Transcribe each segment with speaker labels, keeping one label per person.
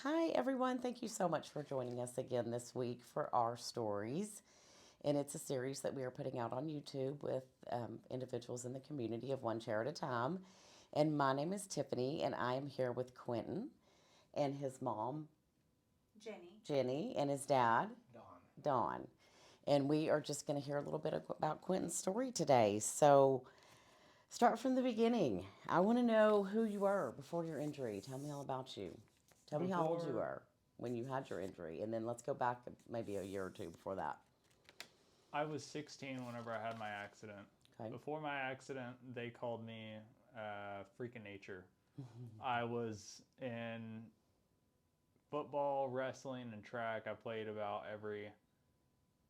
Speaker 1: Hi, everyone. Thank you so much for joining us again this week for our stories. And it's a series that we are putting out on YouTube with individuals in the community of one chair at a time. And my name is Tiffany, and I am here with Quentin and his mom,
Speaker 2: Jenny.
Speaker 1: Jenny, and his dad,
Speaker 3: Dawn.
Speaker 1: Don. And we are just going to hear a little bit about Quentin's story today. So, start from the beginning. I want to know who you were before your injury. Tell me all about you. Tell me how old you
Speaker 3: Before
Speaker 1: were when you had your injury, and then let's go back maybe a year or two before that.
Speaker 3: I was 16 whenever I had my accident.
Speaker 1: Okay.
Speaker 3: Before my accident, they called me freak of nature. I was in football, wrestling, and track. I played about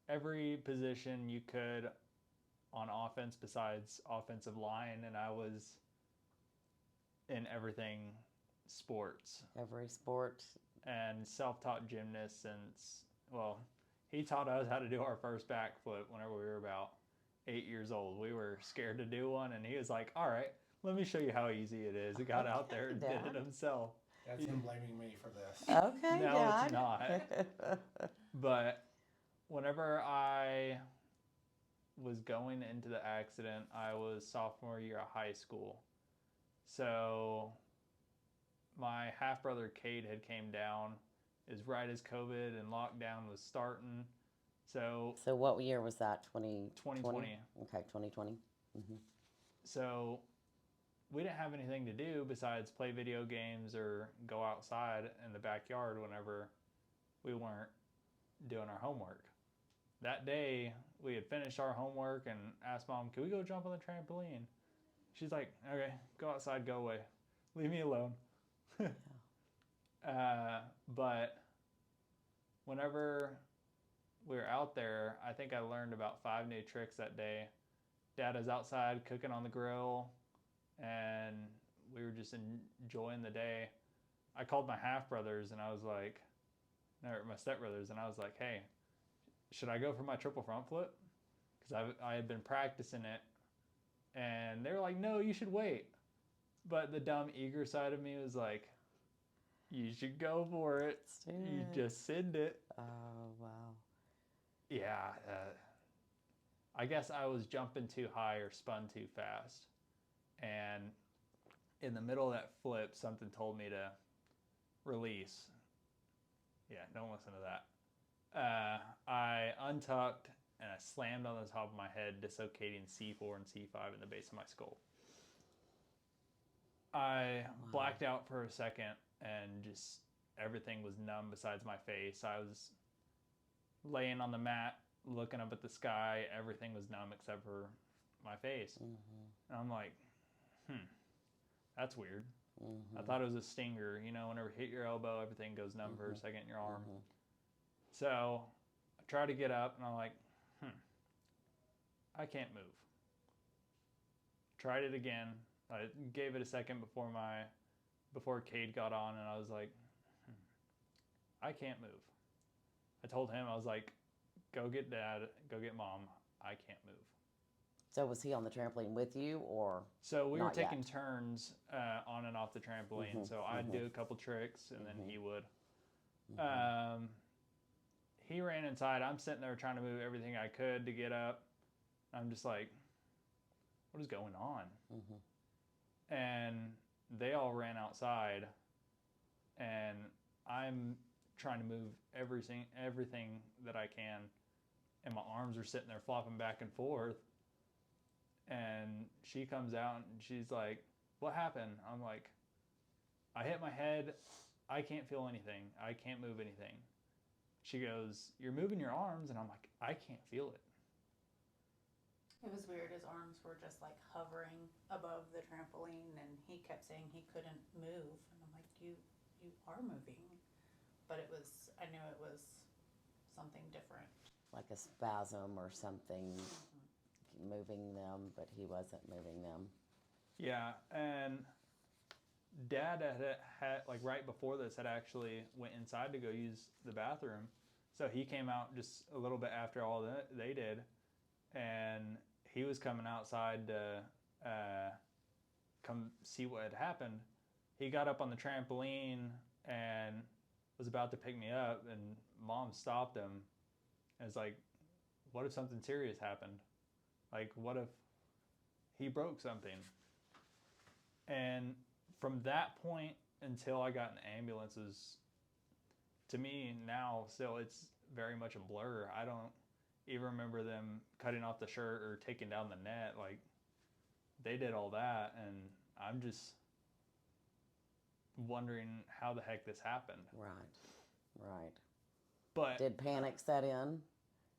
Speaker 3: every position you could on offense besides offensive line, and I was in everything sports
Speaker 1: Every sport.
Speaker 3: and self-taught gymnast since he taught us how to do our first backflip whenever we were about 8 years old. We were scared to do one, and he was like, "All right, let me show you how easy it is." He got out there and did it
Speaker 1: Dad.
Speaker 3: himself.
Speaker 4: That's him blaming me for this.
Speaker 1: Okay,
Speaker 3: No, it's
Speaker 1: Dad.
Speaker 3: not. But whenever I was going into the accident, I was sophomore year of high school. So my half brother Cade had came down. Is right as COVID and lockdown was starting. So
Speaker 1: So, what year was that? 2020?
Speaker 3: 2020.
Speaker 1: Okay, 2020.
Speaker 3: So we didn't have anything to do besides play video games or go outside in the backyard whenever we weren't doing our homework. That day, we had finished our homework and asked Mom, "Can we go jump on the trampoline?" She's like, "Okay, go outside, go away. Leave me alone." But whenever we were out there, I think I learned about 5 new tricks that day. Dad was outside cooking on the grill, and we were just enjoying the day. I called my half brothers and I was like, or my stepbrothers, and I was like, "Hey, should I go for my triple front flip?" Because I had been practicing it, and they were like, "No, you should wait." But the dumb, eager side of me was like, "You should go for it.
Speaker 1: Let's do
Speaker 3: You
Speaker 1: it.
Speaker 3: just send it."
Speaker 1: Oh, wow.
Speaker 3: Yeah, I guess I was jumping too high or spun too fast. And in the middle of that flip, something told me to release. Yeah, don't listen to that. I untucked and I slammed on the top of my head, dislocating C4 and C5 in the base of my skull. I blacked out for a second and just everything was numb besides my face. I was laying on the mat looking up at the sky. Everything was numb except for my face. And I'm like, that's weird. I thought it was a stinger. You know, whenever you hit your elbow, everything goes numb for a second in your arm. So I tried to get up, and I'm like, I can't move. Tried it again. I gave it a second before Cade got on, and I was like, I can't move. I told him, I was like, go get Dad, go get Mom. I can't move.
Speaker 1: So, was he on the trampoline with you, or?
Speaker 3: So we were
Speaker 1: Not
Speaker 3: taking
Speaker 1: yet.
Speaker 3: turns on and off the trampoline. So I'd do a couple tricks, and then he would. He ran inside. I'm sitting there trying to move everything I could to get up. I'm just like, what is going on? And they all ran outside, and I'm trying to move everything that I can, and my arms are sitting there flopping back and forth. And she comes out and she's like, "What happened?" I'm like, "I hit my head. I can't feel anything. I can't move anything." She goes, "You're moving your arms," and I'm like, "I can't feel it."
Speaker 2: It was weird. His arms were just like hovering above the trampoline, and he kept saying he couldn't move. And I'm like, you are moving. But I knew it was something different.
Speaker 1: Like a spasm or something moving them, but he wasn't moving them.
Speaker 3: Yeah, and Dad had like right before this had actually went inside to go use the bathroom, so he came out just a little bit after all that they did, and he was coming outside to come see what had happened. He got up on the trampoline and was about to pick me up, and Mom stopped him. And it's like, what if something serious happened? Like, what if he broke something? And from that point until I got in the ambulances, to me now still it's very much a blur. I don't even remember them cutting off the shirt or taking down the net. Like, they did all that, and I'm just wondering how the heck this happened.
Speaker 1: Right.
Speaker 3: But
Speaker 1: Did panic set in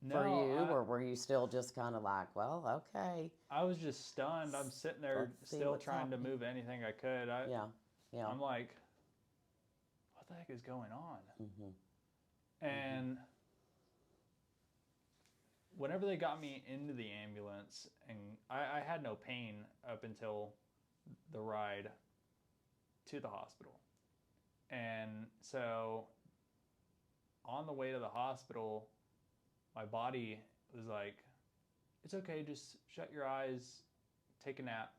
Speaker 3: no,
Speaker 1: for you, or were you still just kind of like, well, okay?
Speaker 3: I was just stunned. I'm sitting there
Speaker 1: Let's see
Speaker 3: still
Speaker 1: what's
Speaker 3: trying
Speaker 1: happening.
Speaker 3: to move anything I could.
Speaker 1: Yeah.
Speaker 3: I'm like, what the heck is going on?
Speaker 1: Mm-hmm.
Speaker 3: And whenever they got me into the ambulance, and I had no pain up until the ride to the hospital. And so on the way to the hospital, my body was like, it's okay, just shut your eyes, take a nap.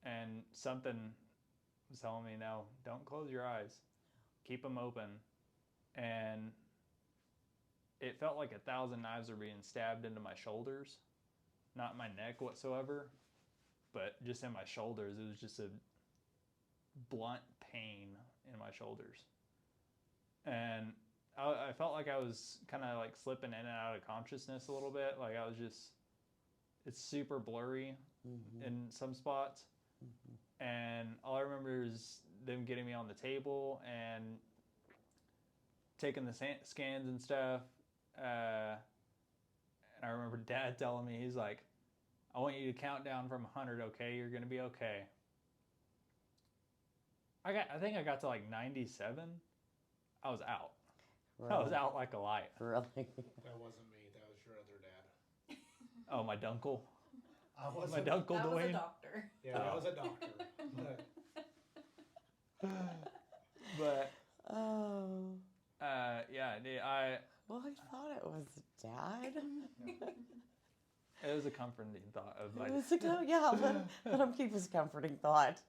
Speaker 3: And something was telling me, no, don't close your eyes, keep them open. And it felt like 1,000 knives were being stabbed into my shoulders, not my neck whatsoever, but just in my shoulders. It was just a blunt pain in my shoulders. And I felt like I was kind of like slipping in and out of consciousness a little bit. Like I was just, it's super blurry in some spots. And all I remember is them getting me on the table and taking the scans and stuff. And I remember Dad telling me, he's like, I want you to count down from 100, okay? You're going to be okay. I think I got to like 97. I was out.
Speaker 1: Really?
Speaker 3: I was out like a light.
Speaker 1: Really?
Speaker 4: That wasn't me. That was your other dad.
Speaker 3: Oh, my dunkle.
Speaker 4: I wasn't.
Speaker 3: My dunkle
Speaker 2: That was a
Speaker 3: Dwayne.
Speaker 2: doctor.
Speaker 4: Yeah, that was a doctor.
Speaker 3: But
Speaker 1: Oh.
Speaker 3: yeah,
Speaker 1: Well, I thought it was Dad.
Speaker 3: it was a comforting thought of like.
Speaker 1: Let him keep his comforting thought.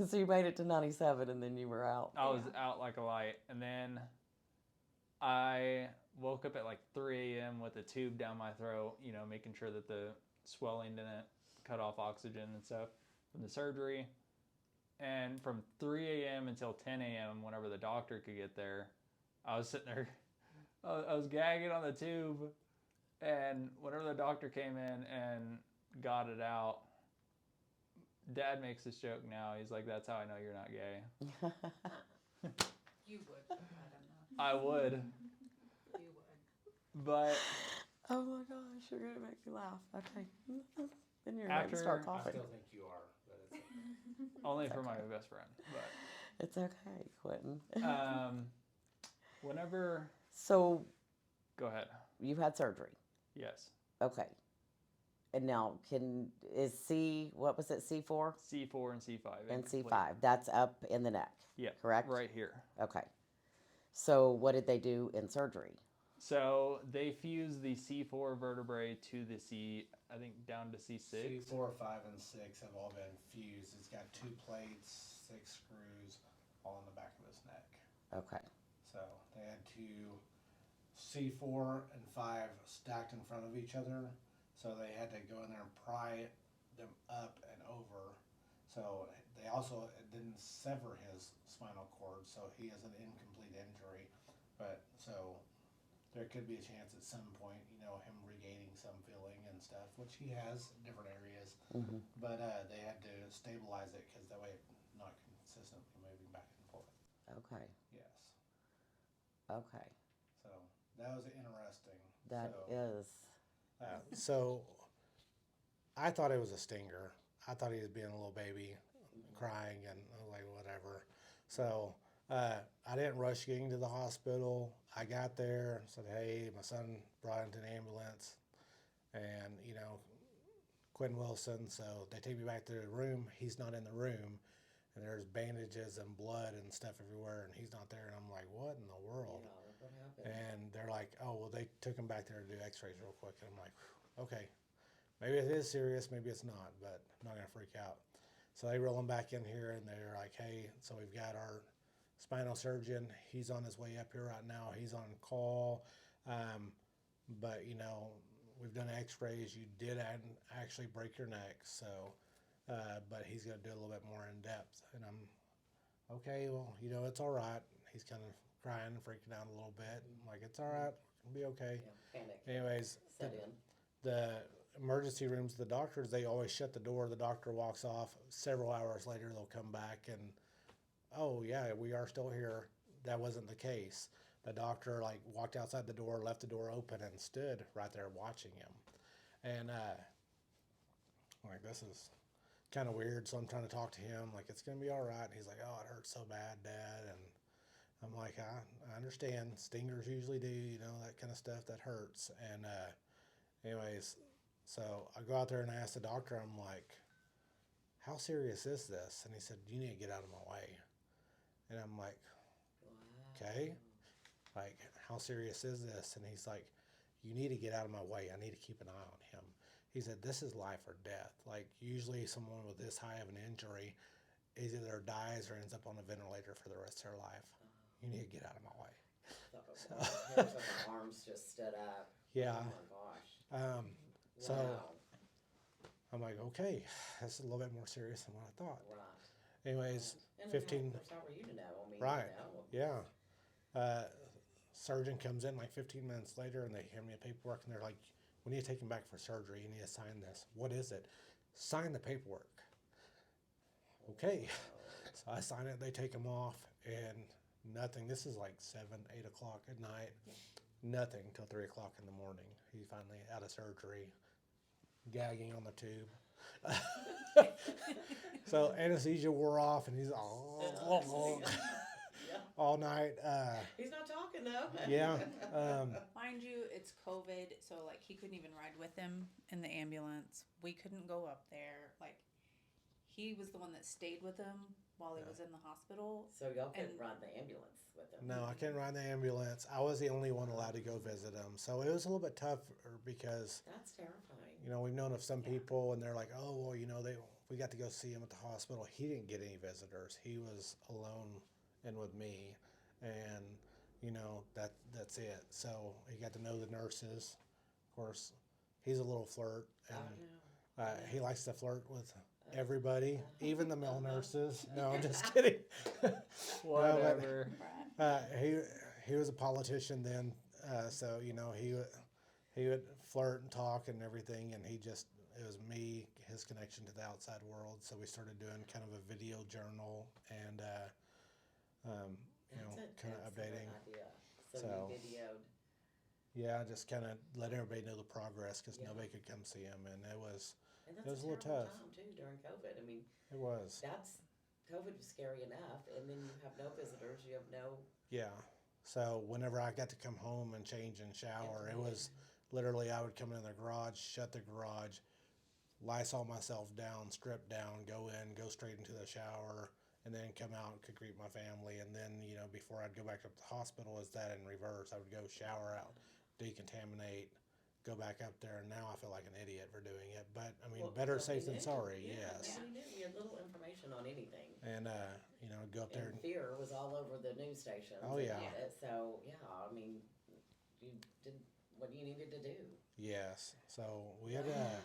Speaker 1: So you made it to 97 and then you were out.
Speaker 3: I was out like a light, and then I woke up at like 3 a.m. with a tube down my throat, you know, making sure that the swelling didn't cut off oxygen and stuff from the surgery. And from 3 a.m. until 10 a.m., whenever the doctor could get there, I was sitting there, I was gagging on the tube. And whenever the doctor came in and got it out, Dad makes this joke now. He's like, that's how I know you're not gay.
Speaker 2: You would, but I don't know.
Speaker 3: I would.
Speaker 2: You would.
Speaker 3: But
Speaker 1: Oh my gosh, you're going to make me laugh. Okay. Then you're going
Speaker 3: After-
Speaker 1: to start
Speaker 4: I
Speaker 1: coughing.
Speaker 4: still think you are, but it's okay.
Speaker 3: only
Speaker 1: It's
Speaker 3: for my
Speaker 1: okay.
Speaker 3: best friend.
Speaker 1: It's okay, Quentin.
Speaker 3: But whenever,
Speaker 1: So
Speaker 3: go ahead.
Speaker 1: you had surgery.
Speaker 3: Yes.
Speaker 1: Okay. And now what was it, C4
Speaker 3: C4 and C5.
Speaker 1: and
Speaker 3: incomplete.
Speaker 1: C5? That's up in the neck,
Speaker 3: Yeah.
Speaker 1: correct?
Speaker 3: Right here.
Speaker 1: Okay. So what did they do in surgery?
Speaker 3: So they fused the C4 vertebrae to the I think down to C6.
Speaker 4: C4, 5, and 6 have all been fused. It's got 2 plates, 6 screws, all in the back of his neck.
Speaker 1: Okay.
Speaker 4: So they had C4 and 5 stacked in front of each other. So they had to go in there and pry them up and over. So they also didn't sever his spinal cord, so he has an incomplete injury. But so there could be a chance at some point, him regaining some feeling and stuff, which he has in different areas.
Speaker 1: Mm-hmm.
Speaker 4: But they had to stabilize it because that way it's not consistently moving back and forth.
Speaker 1: Okay.
Speaker 4: Yes.
Speaker 1: Okay.
Speaker 4: So that was interesting.
Speaker 1: That
Speaker 4: so,
Speaker 1: is.
Speaker 4: So I thought it was a stinger. I thought he was being a little baby, crying, and I was like, whatever. So I didn't rush getting to the hospital. I got there, said, hey, my son brought into an ambulance, and Quentin Wilson. So they take me back to the room. He's not in the room, and there's bandages and blood and stuff everywhere, and he's not there. And I'm like, what in the world?
Speaker 1: What happened?
Speaker 4: And they're like, oh, well, they took him back there to do x-rays real quick. And I'm like, okay, maybe it is serious, maybe it's not, but I'm not going to freak out. So they roll him back in here, and they're like, hey, so we've got our spinal surgeon. He's on his way up here right now. He's on call. But, you know, we've done x-rays. You did actually break your neck. So, but he's going to do a little bit more in depth. And I'm, okay, well, you know, it's all right. He's kind of crying and freaking out a little bit. I'm like, it's all right. It'll be okay.
Speaker 1: Yeah, panic.
Speaker 4: Anyways,
Speaker 1: Set in.
Speaker 4: the emergency rooms, the doctors, they always shut the door. The doctor walks off. Several hours later, they'll come back and, oh, yeah, we are still here. That wasn't the case. The doctor, like, walked outside the door, left the door open, and stood right there watching him. And, like, this is kind of weird, so I'm trying to talk to him, like, it's going to be all right. And he's like, oh, it hurts so bad, Dad. And I'm like, I understand. Stingers usually do, you know, that kind of stuff that hurts. And, anyways, so I go out there and I ask the doctor, I'm like, how serious is this? And he said, you need to get out of my way. And I'm like, okay, like, how serious is this? And he's like, you need to get out of my way. I need to keep an eye on him. He said, this is life or death. Like, usually someone with this high of an injury either dies or ends up on a ventilator for the rest of their life. You need to get out of my way.
Speaker 1: So, hairs on my arms just stood up.
Speaker 4: Yeah.
Speaker 1: Oh my gosh.
Speaker 4: So
Speaker 1: Wow.
Speaker 4: I'm like, okay, that's a little bit more serious than what I thought.
Speaker 1: Right.
Speaker 4: Anyways,
Speaker 1: And
Speaker 4: 15.
Speaker 1: Of course, how were you to know? I mean,
Speaker 4: Right.
Speaker 1: you know.
Speaker 4: Yeah. Surgeon comes in like 15 minutes later and they hand me a paperwork and they're like, we need to take him back for surgery. You need to sign this. What is it? Sign the paperwork. Okay. So I sign it. They take him off and nothing. This is like 7, 8 o'clock at night. Nothing till 3 o'clock in the morning. He's finally out of surgery, gagging on the tube. So anesthesia wore off and he's all night.
Speaker 1: He's not talking though.
Speaker 4: Yeah.
Speaker 2: Mind you, it's COVID, so like he couldn't even ride with him in the ambulance. We couldn't go up there. Like he was the one that stayed with him while he was in the hospital.
Speaker 1: So y'all couldn't
Speaker 2: And-
Speaker 1: ride the ambulance with him.
Speaker 4: No, I couldn't ride the ambulance. I was the only one allowed to go visit him. So it was a little bit tougher because,
Speaker 1: That's terrifying.
Speaker 4: you know, we've known of some people and they're like, oh, well, you know, we got to go see him at the hospital. He didn't get any visitors. He was alone and with me. And, you know, that's it. So he got to know the nurses. Of course, he's a little flirt.
Speaker 1: I
Speaker 4: And
Speaker 1: know.
Speaker 4: he likes to flirt with everybody, even the male nurses. No, I'm just kidding.
Speaker 3: Whatever.
Speaker 4: He was a politician then, so you know he would flirt and talk and everything, and it was me, his connection to the outside world. So we started doing kind of a video journal and you know, kind of updating.
Speaker 1: Idea. So
Speaker 4: So-
Speaker 1: you videoed.
Speaker 4: Yeah, just kind of let everybody know the progress because
Speaker 1: Yeah.
Speaker 4: nobody could come see him, and it was
Speaker 1: And
Speaker 4: It
Speaker 1: that's
Speaker 4: was
Speaker 1: a
Speaker 4: a little
Speaker 1: terrible
Speaker 4: tough.
Speaker 1: time too during COVID. I mean,
Speaker 4: it was
Speaker 1: COVID was scary enough, and then you have no visitors. You have no.
Speaker 4: yeah. So whenever I got to come home and change and shower, it was literally I would come in the garage, shut the garage, Lysol myself down, strip down, go in, go straight into the shower, and then come out and could greet my family. And then, you know, before I'd go back up to the hospital, is that in reverse? I would go shower out, decontaminate, go back up there. And now I feel like an idiot for doing it. But, I mean,
Speaker 1: Well,
Speaker 4: better
Speaker 1: nobody
Speaker 4: safe than
Speaker 1: knew.
Speaker 4: sorry,
Speaker 1: Yeah,
Speaker 4: yes.
Speaker 1: nobody knew. You had little information on anything.
Speaker 4: And, you know, go up there.
Speaker 1: And fear was all over the news stations.
Speaker 4: Oh, yeah.
Speaker 1: So yeah, I mean, you did what you needed to do.
Speaker 4: Yes. So we had
Speaker 1: Wow.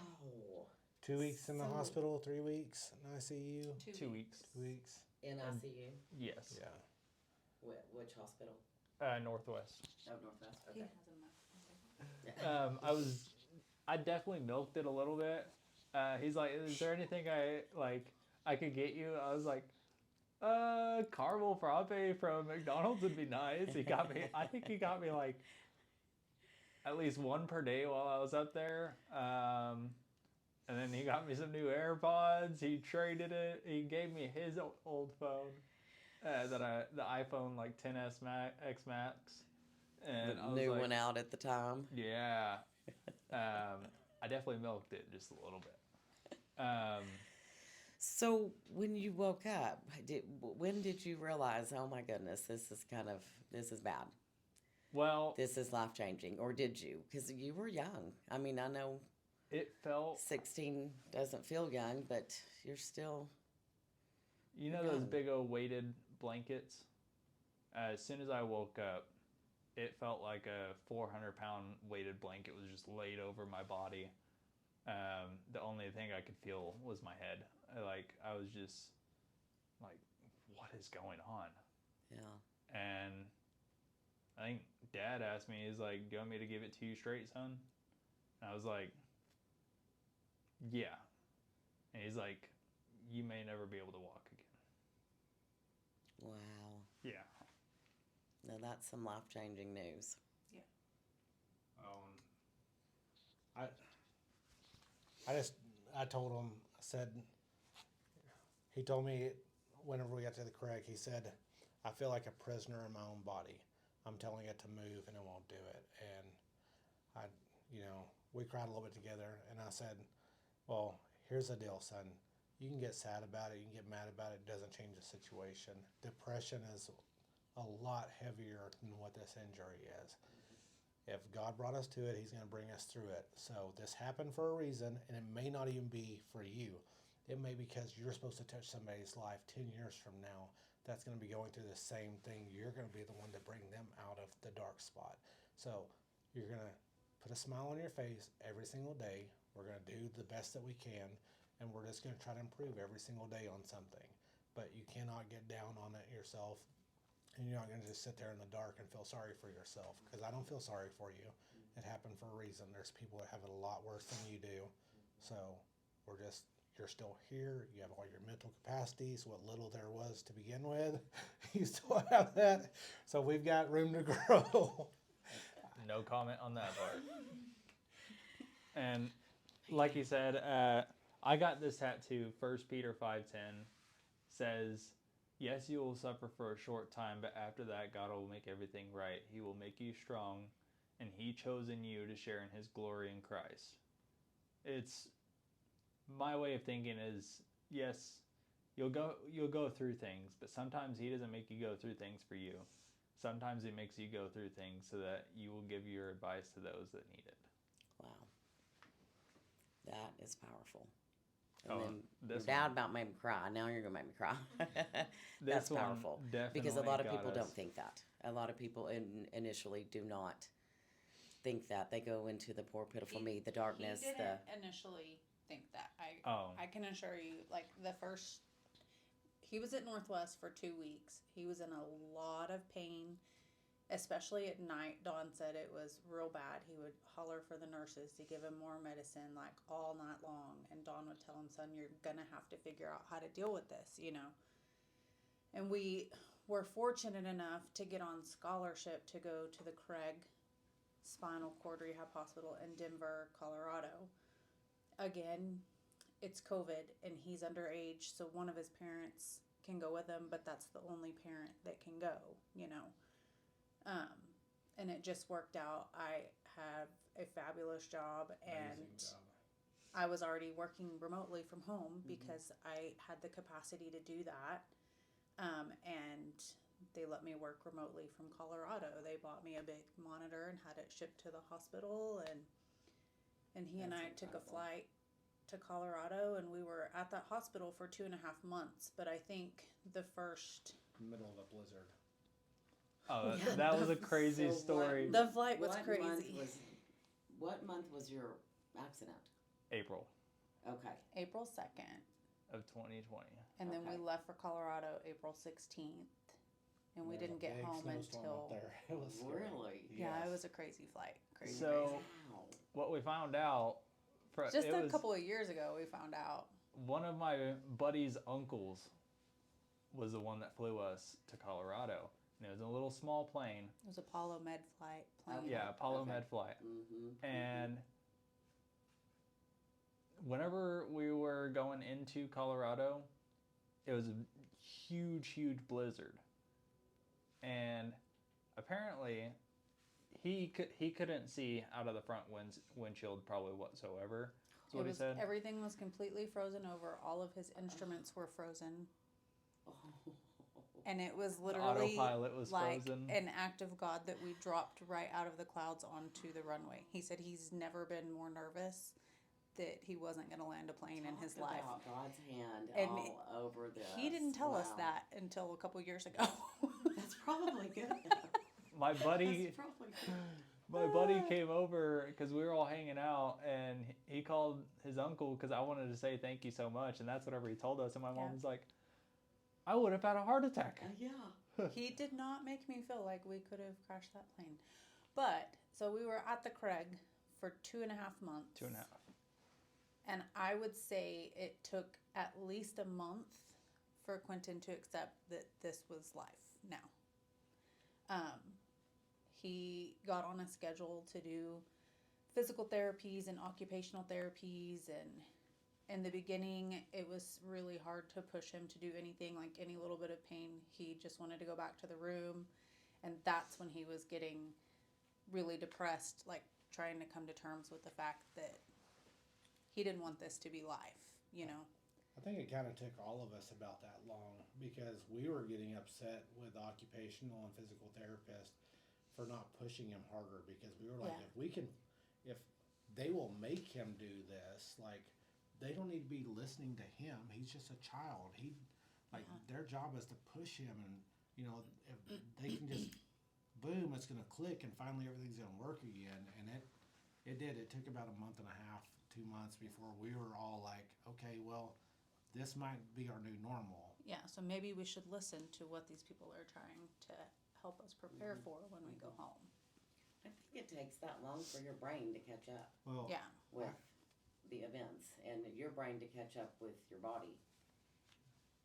Speaker 4: 2 weeks in the
Speaker 1: So-
Speaker 4: hospital, 3 weeks in ICU.
Speaker 3: 2 weeks.
Speaker 4: 2 weeks.
Speaker 1: In ICU.
Speaker 3: Yes.
Speaker 4: Yeah.
Speaker 1: Which hospital?
Speaker 3: Northwest.
Speaker 1: Oh, Northwest.
Speaker 2: He
Speaker 1: Okay.
Speaker 2: has enough.
Speaker 3: I definitely milked it a little bit. He's like, is there anything I could get you? I was like, caramel frappe from McDonald's would be nice. I think he got me like at least one per day while I was up there. And then he got me some new AirPods. He traded it. He gave me his old phone, the iPhone like 10s X Max. And I
Speaker 1: The
Speaker 3: was
Speaker 1: new
Speaker 3: like,
Speaker 1: one out at the time.
Speaker 3: yeah. I definitely milked it just a little bit.
Speaker 1: So when you woke up, when did you realize, oh my goodness, this is bad.
Speaker 3: Well,
Speaker 1: This is life changing, or did you? Because you were young. I mean, I know
Speaker 3: it felt,
Speaker 1: 16 doesn't feel young, but you're still.
Speaker 3: you know those big old weighted blankets? As soon as I woke up, it felt like a 400-pound weighted blanket was just laid over my body. The only thing I could feel was my head. I was just like, what is going on?
Speaker 1: Yeah.
Speaker 3: And I think Dad asked me, he's like, do you want me to give it to you straight, son? And I was like, yeah. And he's like, you may never be able to walk again.
Speaker 1: Wow.
Speaker 3: Yeah.
Speaker 1: Now that's some life-changing news.
Speaker 4: I told him, I said, he told me whenever we got to the Craig, he said, I feel like a prisoner in my own body. I'm telling it to move and it won't do it. And we cried a little bit together, and I said, well, here's the deal, son. You can get sad about it, you can get mad about it, it doesn't change the situation. Depression is a lot heavier than what this injury is. If God brought us to it, he's going to bring us through it. So this happened for a reason, and it may not even be for you. It may be because you're supposed to touch somebody's life 10 years from now that's going to be going through the same thing. You're going to be the one to bring them out of the dark spot. So you're going to put a smile on your face every single day. We're going to do the best that we can, and we're just going to try to improve every single day on something. But you cannot get down on it yourself. And you're not going to just sit there in the dark and feel sorry for yourself, because I don't feel sorry for you. It happened for a reason. There's people that have it a lot worse than you do. So you're still here. You have all your mental capacities, what little there was to begin with. You still have that. So we've got room to grow.
Speaker 3: No comment on that part. And like you said, I got this tattoo, 1 Peter 5:10, says, yes, you will suffer for a short time, but after that, God will make everything right. He will make you strong, and he chosen you to share in his glory in Christ. It's my way of thinking is, yes, you'll go through things, but sometimes he doesn't make you go through things for you. Sometimes he makes you go through things so that you will give your advice to those that need it.
Speaker 1: Wow. That is powerful. And then your
Speaker 3: this
Speaker 1: dad
Speaker 3: one.
Speaker 1: about made me cry. Now you're going to make me cry.
Speaker 3: This
Speaker 1: That's
Speaker 3: one
Speaker 1: powerful. Because a
Speaker 3: definitely
Speaker 1: lot of
Speaker 3: got
Speaker 1: people
Speaker 3: us.
Speaker 1: don't think that. A lot of people initially do not think that. They go into the poor, pitiful me, the darkness.
Speaker 2: He didn't initially think that. I can assure you, like he was at Northwest for 2 weeks. He was in a lot of pain, especially at night. Dawn said it was real bad. He would holler for the nurses to give him more medicine, like all night long. And Dawn would tell him, son, you're going to have to figure out how to deal with this, And we were fortunate enough to get on scholarship to go to the Craig Spinal Cord Rehab Hospital in Denver, Colorado. Again, it's COVID and he's underage, so one of his parents can go with him, but that's the only parent that can go, and it just worked out. I have a fabulous job, and I was already working remotely from home because I had the capacity to do that, and they let me work remotely from Colorado. They bought me a big monitor and had it shipped to the hospital, and he and I took a flight to Colorado, and we were at that hospital for 2.5 months. But I think the first
Speaker 4: Middle of a blizzard.
Speaker 3: Oh, that was a crazy story.
Speaker 2: The flight was crazy.
Speaker 1: What month was your accident?
Speaker 3: April
Speaker 1: Okay.
Speaker 2: April 2nd.
Speaker 3: of 2020.
Speaker 2: And then
Speaker 1: Okay.
Speaker 2: we left for Colorado April 16th. And we didn't get home until...
Speaker 4: It was scary.
Speaker 1: Really?
Speaker 2: Yeah, it was a crazy flight. Crazy.
Speaker 3: So
Speaker 1: Wow.
Speaker 3: what we found out,
Speaker 2: Just
Speaker 3: it
Speaker 2: a
Speaker 3: was
Speaker 2: couple of years ago, we found out.
Speaker 3: one of my buddy's uncles was the one that flew us to Colorado. And it was a little small plane.
Speaker 2: It was Apollo Med flight plane.
Speaker 3: Yeah, Apollo
Speaker 1: Okay.
Speaker 3: Med flight.
Speaker 1: Mm-hmm.
Speaker 3: And whenever we were going into Colorado, it was a huge, huge blizzard. And apparently, he couldn't see out of the front windshield probably whatsoever. That's what he said.
Speaker 2: Everything was completely frozen over. All of his instruments were frozen. And it was
Speaker 3: The
Speaker 2: literally
Speaker 3: autopilot was
Speaker 2: like
Speaker 3: frozen.
Speaker 2: an act of God that we dropped right out of the clouds onto the runway. He said he's never been more nervous that he wasn't going to land a plane in his life.
Speaker 1: About God's hand
Speaker 2: And
Speaker 1: all over this.
Speaker 2: He didn't tell us
Speaker 1: Wow.
Speaker 2: that until a couple years ago.
Speaker 1: That's probably good.
Speaker 3: My buddy,
Speaker 1: That's probably good.
Speaker 3: my buddy came over because we were all hanging out, and he called his uncle because I wanted to say thank you so much, and that's whatever he told us. And my mom was like, "I would have had a heart attack."
Speaker 1: Yeah.
Speaker 2: He did not make me feel like we could have crashed that plane. But, so we were at the Craig for 2.5 months.
Speaker 3: 2.5.
Speaker 2: And I would say it took at least a month for Quentin to accept that this was life now. He got on a schedule to do physical therapies and occupational therapies, and in the beginning it was really hard to push him to do anything. Like any little bit of pain, he just wanted to go back to the room, and that's when he was getting really depressed, like trying to come to terms with the fact that he didn't want this to be life, you know.
Speaker 4: I think it kind of took all of us about that long because we were getting upset with occupational and physical therapists for not pushing him harder, because we were like, if they will make him do this, like, they don't need to be listening to him. He's just a child. Their job is to push him, and you know, if they can just boom, it's gonna click, and finally everything's gonna work again. And it did. It took about a month and a half, 2 months before we were all like, okay, well, this might be our new normal.
Speaker 2: Yeah, so maybe we should listen to what these people are trying to help us prepare for when we go home.
Speaker 1: I think it takes that long for your brain to catch up
Speaker 4: Well,
Speaker 2: Yeah.
Speaker 1: with the events, and your brain to catch up with your body.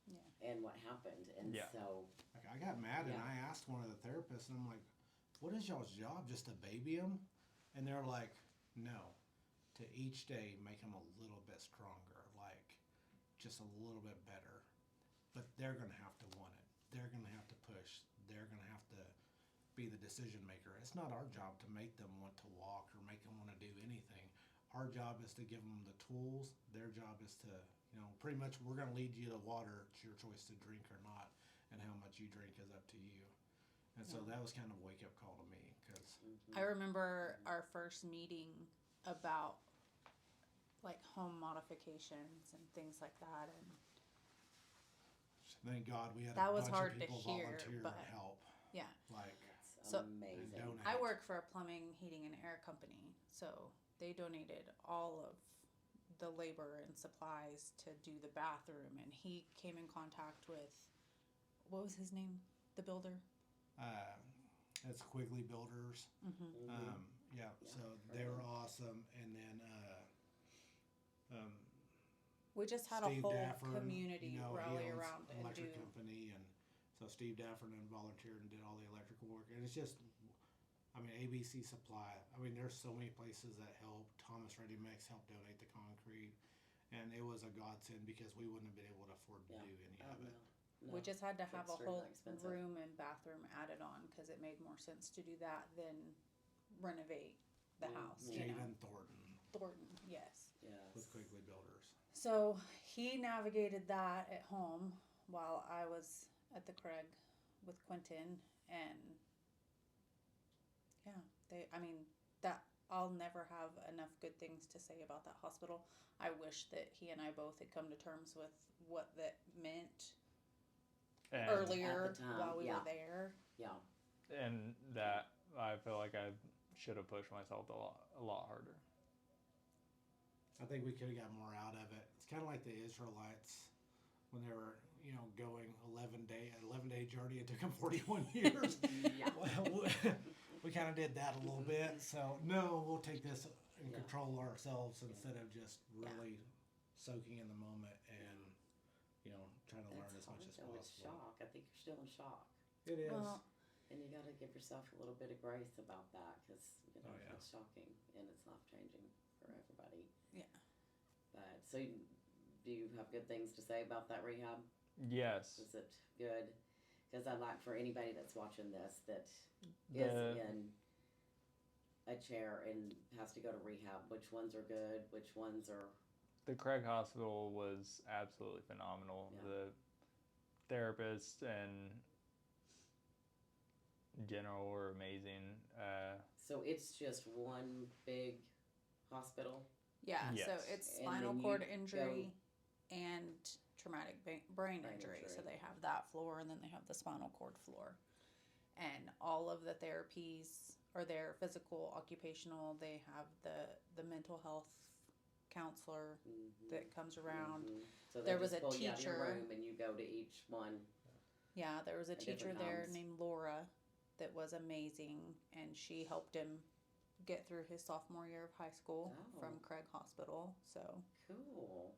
Speaker 2: Yeah.
Speaker 1: And what happened. And
Speaker 3: Yeah.
Speaker 1: so
Speaker 4: like, I got mad and
Speaker 1: Yeah.
Speaker 4: I asked one of the therapists, and I'm like, what is y'all's job? Just to baby him? And they're like, no, to each day make him a little bit stronger, like just a little bit better. But they're going to have to want it. They're going to have to push. They're going to have to be the decision maker. It's not our job to make them want to walk or make them want to do anything. Our job is to give them the tools. Their job is to, you know, pretty much we're going to lead you to water. It's your choice to drink or not, and how much you drink is up to you. And so that was kind of a wake up call to me, because
Speaker 2: I remember our first meeting about like home modifications and things like that, and
Speaker 4: thank God we had
Speaker 2: That
Speaker 4: a
Speaker 2: was
Speaker 4: bunch
Speaker 2: hard
Speaker 4: of
Speaker 2: to
Speaker 4: people
Speaker 2: hear,
Speaker 4: volunteer
Speaker 2: but-
Speaker 4: to help.
Speaker 2: yeah.
Speaker 4: Like,
Speaker 1: it's
Speaker 2: So-
Speaker 1: amazing.
Speaker 4: and donate.
Speaker 2: I work for a plumbing, heating, and air company, so they donated all of the labor and supplies to do the bathroom, and he came in contact with, what was his name? The builder?
Speaker 4: It's Quigley Builders.
Speaker 2: Mm-hmm.
Speaker 4: Yeah,
Speaker 1: Yeah,
Speaker 4: so they were awesome. And then
Speaker 2: We just had
Speaker 4: Steve
Speaker 2: a whole
Speaker 4: Daffern,
Speaker 2: community
Speaker 4: you know,
Speaker 2: rally
Speaker 4: he owns
Speaker 2: around
Speaker 4: an
Speaker 2: and
Speaker 4: electric
Speaker 2: do.
Speaker 4: company, and so Steve Daffern volunteered and did all the electrical work. And it's just, I mean, ABC Supply. I mean, there's so many places that help. Thomas Ready Mix helped donate the concrete, and it was a godsend because we wouldn't have been able to afford to
Speaker 1: Yeah.
Speaker 4: do any
Speaker 1: Oh,
Speaker 4: of it.
Speaker 1: no.
Speaker 2: We just had to have a
Speaker 1: extremely
Speaker 2: whole
Speaker 1: expensive.
Speaker 2: room and bathroom added on because it made more sense to do that than renovate the house. You know,
Speaker 4: Jaden Thornton
Speaker 2: Thornton, yes.
Speaker 1: Yes.
Speaker 4: with Quigley Builders.
Speaker 2: So he navigated that at home while I was at the Craig with Quentin, and yeah, I'll never have enough good things to say about that hospital. I wish that he and I both had come to terms with what that meant
Speaker 3: And,
Speaker 2: earlier
Speaker 1: At the time,
Speaker 2: while we
Speaker 1: yeah.
Speaker 2: were there.
Speaker 1: Yeah.
Speaker 3: and that I feel like I should have pushed myself a lot harder.
Speaker 4: I think we could have got more out of it. It's kind of like the Israelites when they were, you know, going 11-day journey. It took them 41 years.
Speaker 1: Yeah.
Speaker 4: Well, we kind of did that a little bit. So no, we'll take this and
Speaker 1: Yeah.
Speaker 4: control ourselves instead of just really soaking in the moment and, you know, trying to learn as much as
Speaker 1: It's hard, though. It's
Speaker 4: possible.
Speaker 1: shock. I think you're still in shock.
Speaker 4: It is.
Speaker 2: Well,
Speaker 1: And you got to give yourself a little bit of grace about that, because you know,
Speaker 4: Oh, yeah.
Speaker 1: it's shocking and it's life changing for everybody.
Speaker 2: Yeah.
Speaker 1: But so, do you have good things to say about that rehab?
Speaker 3: Yes.
Speaker 1: Is it good? Because I'd like for anybody that's watching this that is
Speaker 3: The-
Speaker 1: in a chair and has to go to rehab, which ones are good? Which ones are
Speaker 3: The Craig Hospital was absolutely phenomenal.
Speaker 1: Yeah.
Speaker 3: The therapists and general were amazing.
Speaker 1: so? It's just one big hospital.
Speaker 2: Yeah, so
Speaker 3: Yes.
Speaker 2: it's
Speaker 1: And
Speaker 2: spinal
Speaker 1: then you
Speaker 2: cord
Speaker 1: go-
Speaker 2: injury and traumatic brain
Speaker 1: Brain
Speaker 2: injury. So
Speaker 1: injury.
Speaker 2: they have that floor, and then they have the spinal cord floor. and all of the therapies are there, physical, occupational. They have the mental health counselor that comes around.
Speaker 1: So they
Speaker 2: There
Speaker 1: just
Speaker 2: was a
Speaker 1: pull you out of your
Speaker 2: teacher.
Speaker 1: room and you go to each one.
Speaker 2: Yeah, there was a teacher
Speaker 1: different
Speaker 2: there
Speaker 1: times.
Speaker 2: named Laura that was amazing, and she helped him get through his sophomore year of high school
Speaker 1: Oh.
Speaker 2: from Craig Hospital. So
Speaker 1: Cool.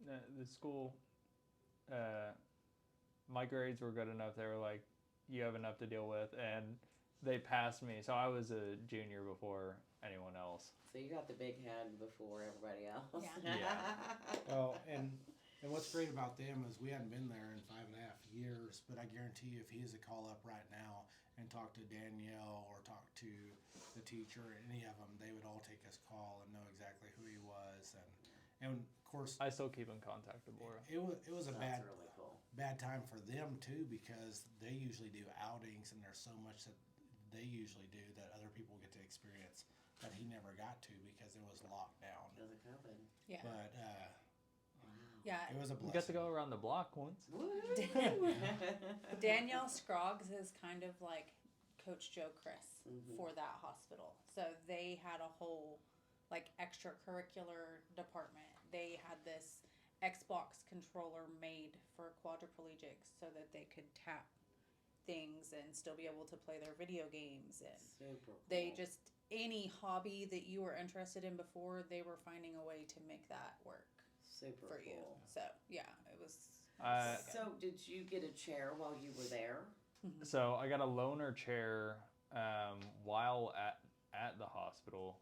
Speaker 3: The school, my grades were good enough. They were like, you have enough to deal with, and they passed me. So I was a junior before anyone else.
Speaker 1: So you got the big head before everybody else.
Speaker 2: Yeah.
Speaker 4: Well, and what's great about them is we hadn't been there in 5.5 years, but I guarantee you if he is to call up right now and talk to Danielle or talk to the teacher, any of them, they would all take his call and know exactly who he was. And of course,
Speaker 3: I still keep in contact with Laura.
Speaker 4: it was a
Speaker 1: That's really cool.
Speaker 4: bad time for them too, because they usually do outings and there's so much that they usually do that other people get to experience that he never got to because it was locked down.
Speaker 1: Because of COVID.
Speaker 2: yeah,
Speaker 4: But
Speaker 2: yeah.
Speaker 4: it was a
Speaker 3: We
Speaker 4: blessing.
Speaker 3: got to go around the block once.
Speaker 1: Woo!
Speaker 2: Danielle Scroggs is kind of like Coach Joe Chris
Speaker 1: Mhm.
Speaker 2: for that hospital. So they had a whole like extracurricular department. They had this Xbox controller made for quadriplegics so that they could tap things and still be able to play their video games, and
Speaker 1: Super cool.
Speaker 2: they just any hobby that you were interested in before, they were finding a way to make that work
Speaker 1: Super
Speaker 2: for
Speaker 1: cool.
Speaker 2: you. So yeah, it was.
Speaker 1: So did you get a chair while you were there?
Speaker 3: So I got a loaner chair while at the hospital,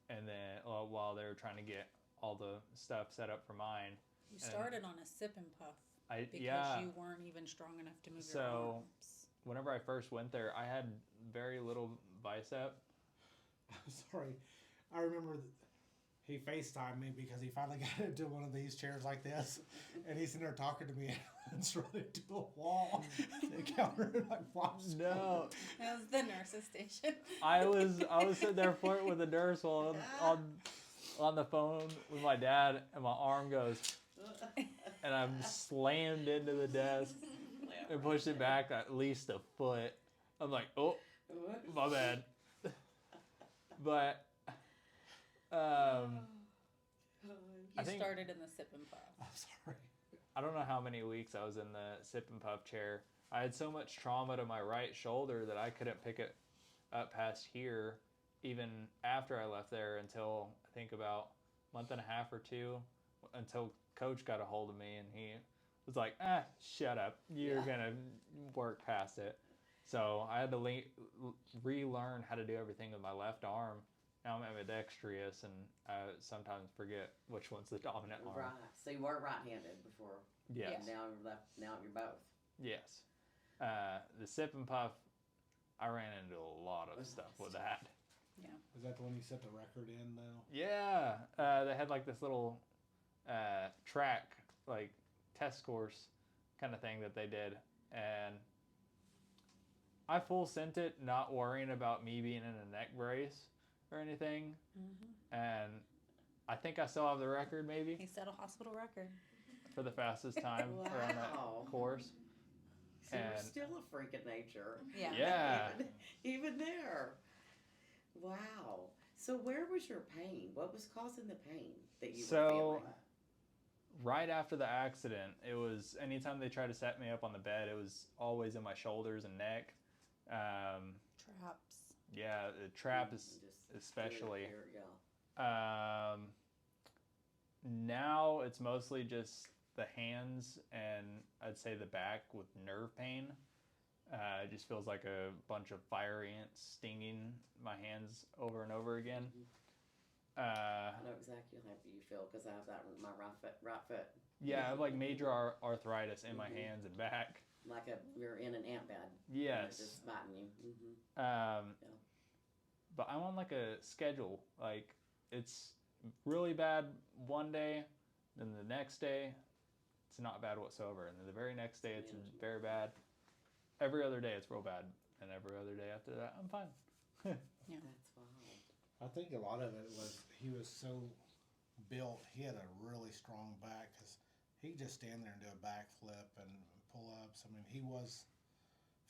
Speaker 3: and then while they were trying to get all the stuff set up for mine.
Speaker 2: You started on a sip and puff because
Speaker 3: Yeah.
Speaker 2: you weren't even strong enough to move your
Speaker 3: So-
Speaker 2: arms.
Speaker 3: Whenever I first went there, I had very little bicep.
Speaker 4: Sorry, I remember he FaceTimed me because he finally got into one of these chairs like this, and he's in there talking to me and it's running to a wall. The counter and like flops.
Speaker 3: No,
Speaker 2: It was the nurse's station.
Speaker 3: I was sitting there flirting with the nurse while on the phone with my dad, and my arm goes, and I'm slammed into the desk and pushed it back at least a foot. I'm like, oh, my bad. But
Speaker 2: You
Speaker 3: I think-
Speaker 2: started in the sip and puff.
Speaker 4: I'm sorry.
Speaker 3: I don't know how many weeks I was in the sip and puff chair. I had so much trauma to my right shoulder that I couldn't pick it up past here, even after I left there, until I think about a month and a half or two, until Coach got a hold of me and he was like, shut up. You're going to work past it. So I had to relearn how to do everything with my left arm. Now I'm ambidextrous, and I sometimes forget which one's the dominant arm.
Speaker 1: Right. So you were right-handed before.
Speaker 3: Yes.
Speaker 1: And now you're left. Now you're both.
Speaker 3: Yes. The sip and puff, I ran into a lot of stuff with that.
Speaker 4: Was that the one you set the record in though?
Speaker 3: Yeah. They had like this little track, like test course kind of thing that they did. And I full sent it, not worrying about me being in a neck brace or anything. And I think I still have the record maybe
Speaker 2: He set a hospital record.
Speaker 3: for the fastest time around that
Speaker 1: Wow.
Speaker 3: course.
Speaker 1: So you're
Speaker 3: And-
Speaker 1: still a freak of nature.
Speaker 2: Yeah.
Speaker 3: Yeah.
Speaker 1: Even there. Wow. So where was your pain? What was causing the pain that you were
Speaker 3: So
Speaker 1: feeling?
Speaker 3: right after the accident, it was anytime they tried to set me up on the bed, it was always in my shoulders and neck.
Speaker 2: Traps.
Speaker 3: Yeah, the trap is
Speaker 1: Just
Speaker 3: especially.
Speaker 1: here, yeah.
Speaker 3: Now it's mostly just the hands and I'd say the back with nerve pain. It just feels like a bunch of fire ants stinging my hands over and over again.
Speaker 1: I know exactly how you feel because I have that with my right foot.
Speaker 3: Yeah, I have like major arthritis in my hands and back.
Speaker 1: Like you're in an ant bed. And
Speaker 3: Yes.
Speaker 1: it's just biting you.
Speaker 3: But I'm on like a schedule. Like it's really bad one day, then the next day it's not bad whatsoever, and then the very next day it's very bad. Every other day it's real bad, and every other day after that I'm fine.
Speaker 1: That's wild.
Speaker 4: I think a lot of it was he was so built. He had a really strong back because he could just stand there and do a backflip and pull ups. I mean, he was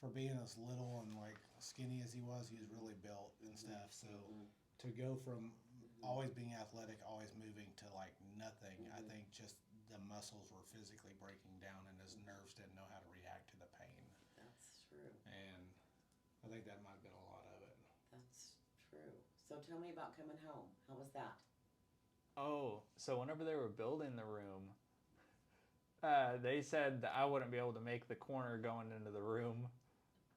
Speaker 4: for being as little and like skinny as he was really built and stuff. So to go from always being athletic, always moving to like nothing, I think just the muscles were physically breaking down and his nerves didn't know how to react to the pain.
Speaker 1: That's true.
Speaker 4: And I think that might have been a lot of it.
Speaker 1: That's true. So tell me about coming home. How was that?
Speaker 3: Oh, so whenever they were building the room, they said that I wouldn't be able to make the corner going into the room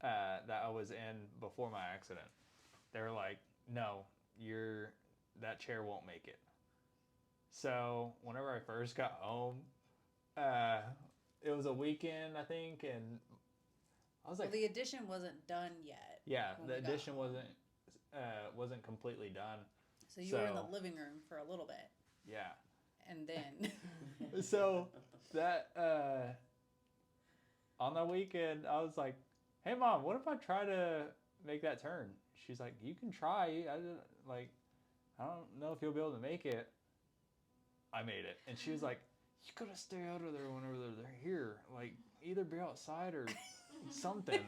Speaker 3: that I was in before my accident. They were like, no, that chair won't make it. So whenever I first got home, it was a weekend, I think, and I was like,
Speaker 2: Well, the addition wasn't done yet.
Speaker 3: yeah,
Speaker 2: when
Speaker 3: the
Speaker 2: we got
Speaker 3: addition
Speaker 2: home.
Speaker 3: wasn't completely done.
Speaker 2: So you were in the living room for a little bit,
Speaker 3: Yeah.
Speaker 2: and then
Speaker 3: So that on the weekend, I was like, "Hey, Mom, what if I try to make that turn?" She's like, "You can try. I don't know if you'll be able to make it." I made it, and she was like, "You gotta stay out of there whenever they're here. Like, either be outside or something.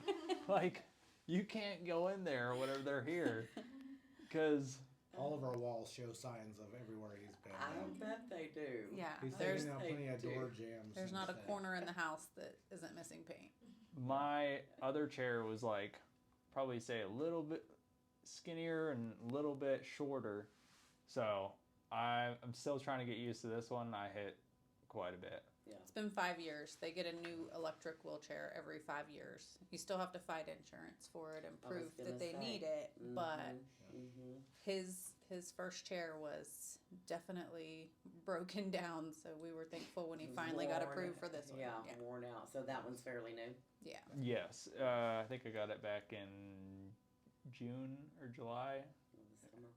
Speaker 3: Like, you can't go in there whenever they're here, because."
Speaker 4: All of our walls show signs of everywhere he's been.
Speaker 1: I bet they do.
Speaker 2: yeah,
Speaker 4: He's
Speaker 2: there's
Speaker 4: taking out plenty of door jams.
Speaker 2: there's
Speaker 4: and
Speaker 2: not a
Speaker 4: stuff.
Speaker 2: corner in the house that isn't missing paint.
Speaker 3: My other chair was like, probably say a little bit skinnier and a little bit shorter. So I'm still trying to get used to this one. I hit quite a bit.
Speaker 1: Yeah.
Speaker 2: It's been 5 years. They get a new electric wheelchair every 5 years. You still have to fight insurance for it and
Speaker 1: I was
Speaker 2: prove
Speaker 1: gonna
Speaker 2: that they
Speaker 1: say.
Speaker 2: need it. But
Speaker 1: Mm-hmm.
Speaker 2: his first chair was definitely broken down. So we were thankful when he finally got approved for this one.
Speaker 1: Yeah, worn out. So that one's fairly new.
Speaker 2: Yeah.
Speaker 3: Yes, I think I got it back in June or July.
Speaker 1: In the summer.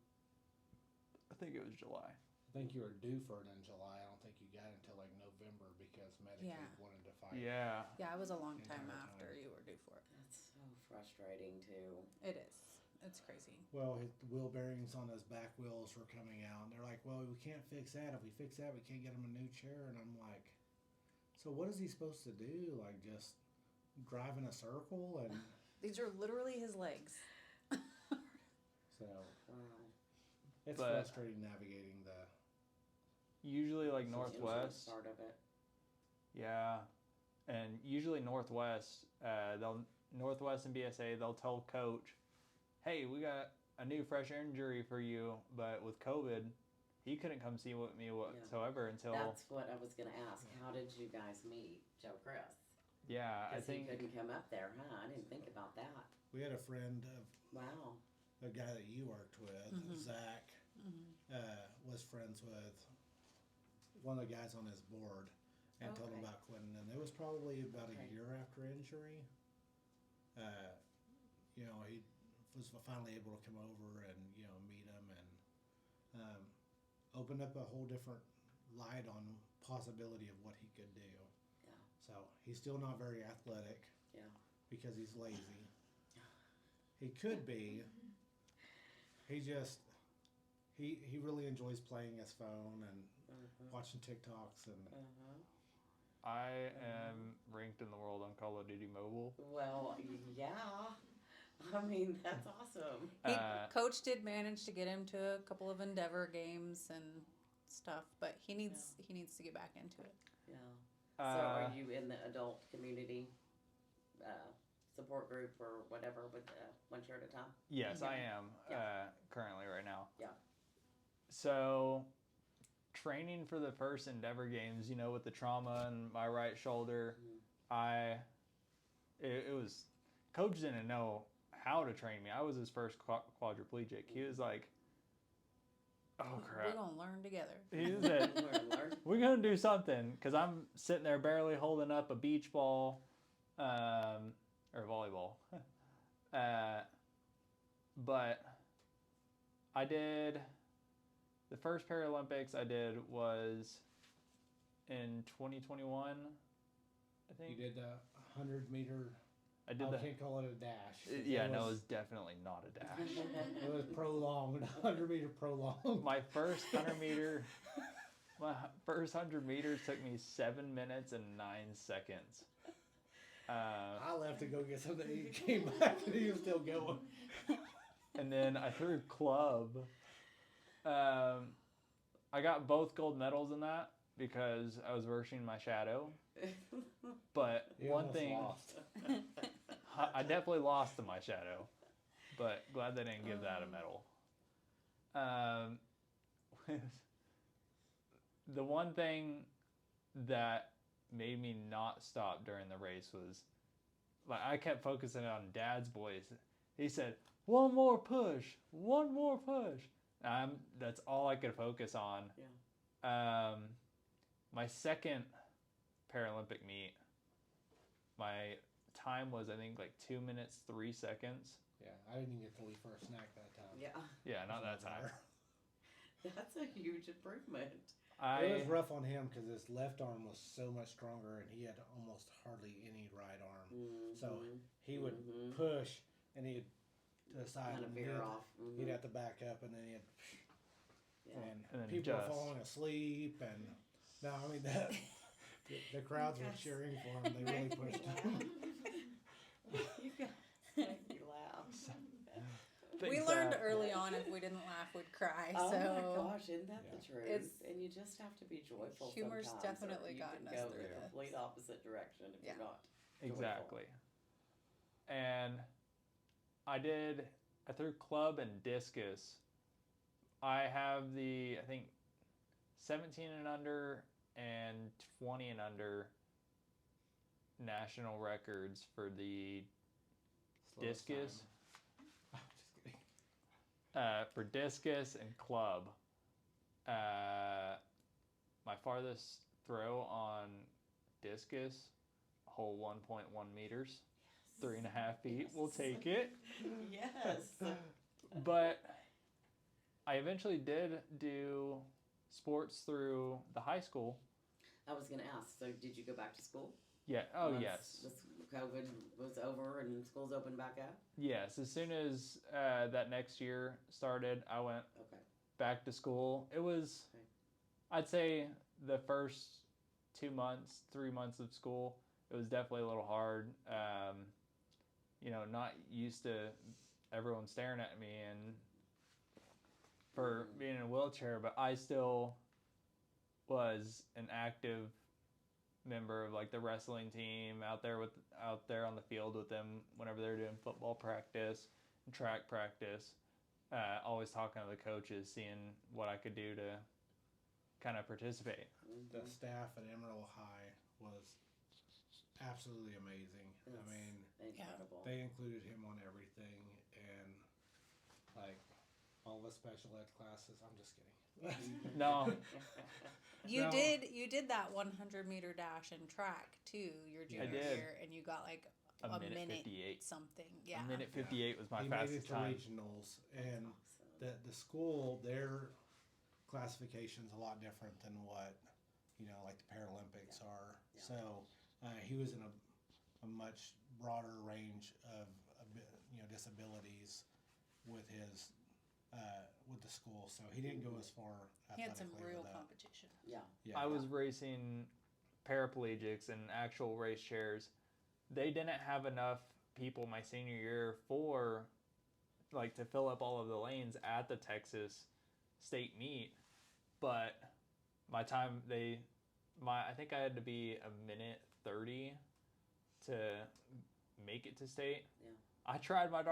Speaker 3: I think it was July.
Speaker 4: I think you were due for it in July. I don't think you got it until like November because Medicaid
Speaker 2: Yeah.
Speaker 4: wanted to fight.
Speaker 3: Yeah.
Speaker 2: Yeah, it was a long time
Speaker 4: Entire
Speaker 2: after
Speaker 4: time.
Speaker 2: you were due for it.
Speaker 1: That's so frustrating too.
Speaker 2: It is. It's crazy.
Speaker 4: Well, his wheel bearings on his back wheels were coming out, and they're like, "Well, we can't fix that. If we fix that, we can't get him a new chair." And I'm like, "So what is he supposed to do? Like just drive in a circle?" And
Speaker 2: These are literally his legs.
Speaker 4: so
Speaker 1: Wow.
Speaker 4: it's
Speaker 3: But-
Speaker 4: frustrating navigating the.
Speaker 3: Usually like
Speaker 1: So insurance
Speaker 3: Northwest.
Speaker 1: part of it.
Speaker 3: Yeah. And usually Northwest, Northwest and BSA, they'll tell coach, "Hey, we got a new fresh injury for you," but with COVID, he couldn't come see me whatsoever until
Speaker 1: That's what I was going to ask. How did you guys meet Joe Chris?
Speaker 3: yeah, I
Speaker 1: Because he
Speaker 3: think
Speaker 1: couldn't come up there, huh? I didn't think about that.
Speaker 4: We had a friend of
Speaker 1: Wow.
Speaker 4: a guy that you worked with,
Speaker 2: Mhm.
Speaker 4: Zach, was friends with one of the guys on his board and told him
Speaker 1: Okay.
Speaker 4: about Quentin. And it was probably about
Speaker 1: Okay.
Speaker 4: a year after injury. He was finally able to come over and, meet him and opened up a whole different light on possibility of what he could do.
Speaker 1: Yeah.
Speaker 4: So he's still not very athletic.
Speaker 1: Yeah.
Speaker 4: Because he's lazy. He could be. He just he really enjoys playing his phone and watching TikToks and
Speaker 3: I am ranked in the world on Call of Duty Mobile.
Speaker 1: Well, yeah. I mean, that's awesome.
Speaker 2: Coach did manage to get him to a couple of Endeavor games and stuff, but he needs to get back into it.
Speaker 1: Yeah. So are you in the adult community support group or whatever with One Chair at a Time?
Speaker 3: Yes, I
Speaker 2: Yeah.
Speaker 3: am
Speaker 1: Yeah.
Speaker 3: currently right now.
Speaker 1: Yeah.
Speaker 3: So, training for the first Endeavor games, with the trauma in my right shoulder, it was, coach didn't know how to train me. I was his first quadriplegic. He was like, "Oh crap!"
Speaker 2: We're gonna learn together.
Speaker 3: He said,
Speaker 1: Learn.
Speaker 3: "We're gonna do something," because I'm sitting there barely holding up a beach ball, or volleyball. But I did the first Paralympics I did was in 2021. I think
Speaker 4: you did the 100-meter.
Speaker 3: I did
Speaker 4: I
Speaker 3: the.
Speaker 4: can't call it a dash.
Speaker 3: Yeah, no, it was definitely not a dash.
Speaker 4: It was prolonged, 100-meter prolonged.
Speaker 3: My first 100 meters took me 7 minutes and 9 seconds.
Speaker 4: I left to go get something to eat, came back, and he was still going.
Speaker 3: And then I threw club. I got both gold medals in that because I was versing my shadow. But
Speaker 4: You
Speaker 3: one
Speaker 4: almost
Speaker 3: thing,
Speaker 4: lost.
Speaker 3: I definitely lost to my shadow, but glad they didn't give that a medal. The one thing that made me not stop during the race was, like, I kept focusing on Dad's voice. He said, "One more push, one more push." That's all I could focus on.
Speaker 1: Yeah.
Speaker 3: My second Paralympic meet, my time was, I think, like 2 minutes 3 seconds.
Speaker 4: Yeah, I didn't even get to leave for a snack that time.
Speaker 1: Yeah.
Speaker 3: Yeah, not that time.
Speaker 1: That's a huge improvement.
Speaker 4: It was rough on him because his left arm was so much stronger, and he had almost hardly any right arm.
Speaker 1: Mm-hmm.
Speaker 4: So he would push, and he'd decide
Speaker 1: Kind of veer off.
Speaker 4: He'd have to back up, and then he'd.
Speaker 1: Yeah.
Speaker 4: And
Speaker 3: then
Speaker 4: people were
Speaker 3: adjust.
Speaker 4: falling asleep, and no, I mean that. The crowds were cheering for him. They really pushed him.
Speaker 1: You guys make me laugh.
Speaker 2: We learned early on if we didn't laugh, we'd cry.
Speaker 1: Oh
Speaker 2: so
Speaker 1: my gosh, isn't that the truth?
Speaker 2: It's-
Speaker 1: And you just have to be joyful.
Speaker 2: humor's
Speaker 1: sometimes, or
Speaker 2: definitely
Speaker 1: you
Speaker 2: gotten
Speaker 1: can
Speaker 2: us
Speaker 1: go
Speaker 2: through
Speaker 1: the
Speaker 2: this.
Speaker 1: complete opposite direction if
Speaker 2: Yeah.
Speaker 1: you're not.
Speaker 3: Exactly. And I threw club and discus. I have I think 17 and under and 20 and under national records for the
Speaker 4: Slowest
Speaker 3: discus.
Speaker 4: time. Just kidding.
Speaker 3: For discus and club. My farthest throw on discus, a whole 1.1 meters, 3.5 feet.
Speaker 1: Yes.
Speaker 3: We'll take it.
Speaker 1: Yes.
Speaker 3: But I eventually did do sports through the high school.
Speaker 1: I was going to ask, so did you go back to school?
Speaker 3: Yeah. Oh,
Speaker 1: Once
Speaker 3: yes.
Speaker 1: this COVID was over and schools opened back up?
Speaker 3: Yes. As soon as that next year started, I went
Speaker 1: Okay.
Speaker 3: back to school. It was,
Speaker 1: Okay.
Speaker 3: I'd say, the first 2 months, 3 months of school, it was definitely a little hard. Not used to everyone staring at me and for being in a wheelchair, but I still was an active member of like the wrestling team out there on the field with them whenever they're doing football practice and track practice. Always talking to the coaches, seeing what I could do to kind of participate.
Speaker 4: The staff at Emerald High was absolutely amazing. I
Speaker 1: It's
Speaker 4: mean,
Speaker 1: incredible.
Speaker 4: they included him on everything, and like all the special ed classes. I'm just kidding.
Speaker 3: No,
Speaker 2: you
Speaker 4: No.
Speaker 2: did that 100-meter dash in track too your junior
Speaker 3: did.
Speaker 2: year, and you got like
Speaker 3: a
Speaker 2: a
Speaker 3: minute
Speaker 2: minute
Speaker 3: 58.
Speaker 2: something. Yeah.
Speaker 3: A minute 58 was my
Speaker 4: He made it
Speaker 3: fastest
Speaker 4: to
Speaker 3: time.
Speaker 4: regionals, and
Speaker 1: Awesome.
Speaker 4: the school, their classification's a lot different than what like the Paralympics are.
Speaker 1: Yeah.
Speaker 4: So he was in a much broader range of disabilities with his with the school. So he didn't go as far
Speaker 2: He had some
Speaker 4: athletically
Speaker 2: real
Speaker 4: with that.
Speaker 2: competition.
Speaker 1: Yeah.
Speaker 4: Yeah.
Speaker 3: I was racing paraplegics and actual race chairs. They didn't have enough people my senior year to fill up all of the lanes at the Texas state meet. But my time, I think I had to be a minute 30 to make it to state.
Speaker 1: Yeah.
Speaker 3: I tried my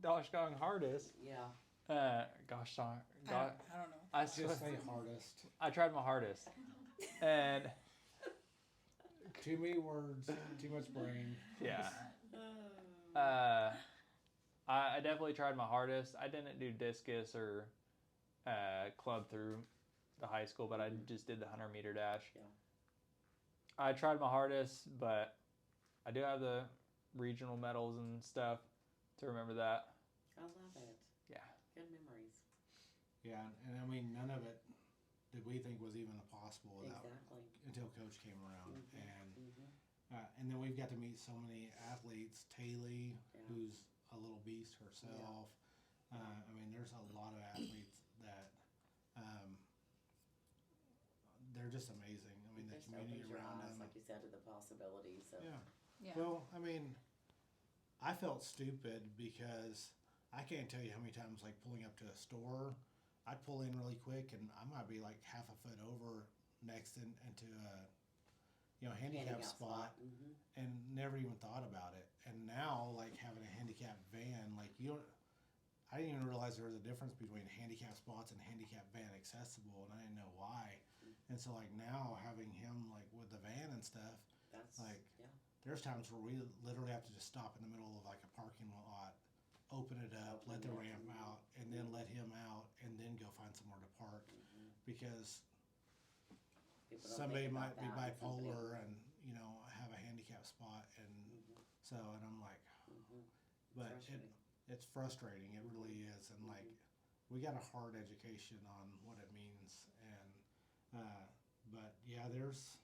Speaker 3: gosh darn hardest.
Speaker 1: Yeah.
Speaker 3: Gosh darn.
Speaker 2: I don't know.
Speaker 3: I
Speaker 4: Just say hardest.
Speaker 3: I tried my hardest. And
Speaker 4: Too many words, too much brain.
Speaker 3: yeah.
Speaker 1: Oh.
Speaker 3: I definitely tried my hardest. I didn't do discus or club through the high school, but I just did the 100-meter dash.
Speaker 1: Yeah.
Speaker 3: I tried my hardest, but I do have the regional medals and stuff to remember that.
Speaker 1: I love it.
Speaker 3: Yeah.
Speaker 1: Good memories.
Speaker 4: Yeah, and I mean, none of it did we think was even possible
Speaker 1: Exactly.
Speaker 4: until Coach came around,
Speaker 1: Mm-hmm.
Speaker 4: and then we've got to meet so many athletes. Taylor,
Speaker 1: Yeah.
Speaker 4: who's a little beast herself. I mean, there's a lot of athletes that they're just amazing. I mean, the
Speaker 1: Just
Speaker 4: community
Speaker 1: opens your
Speaker 4: around
Speaker 1: eyes,
Speaker 4: them.
Speaker 1: like you said, to the possibilities of
Speaker 4: Yeah,
Speaker 2: Yeah.
Speaker 4: Well, I mean, I felt stupid because I can't tell you how many times, like pulling up to a store, I'd pull in really quick and I might be like half a foot over into a handicap spot and never even thought about it. And now, like having a handicap van, like I didn't even realize there was a difference between handicap spots and handicap van accessible, and I didn't know why. And so, like now having him like with the van and stuff, there's times where we literally have to just stop in the middle of like a parking lot, open it up, let the ramp out, and then let him out, and then go find somewhere to park because somebody might be bipolar and have a handicap spot, and and I'm like, but it's frustrating. It really is, and like we got a hard education on what it means, and but yeah, there's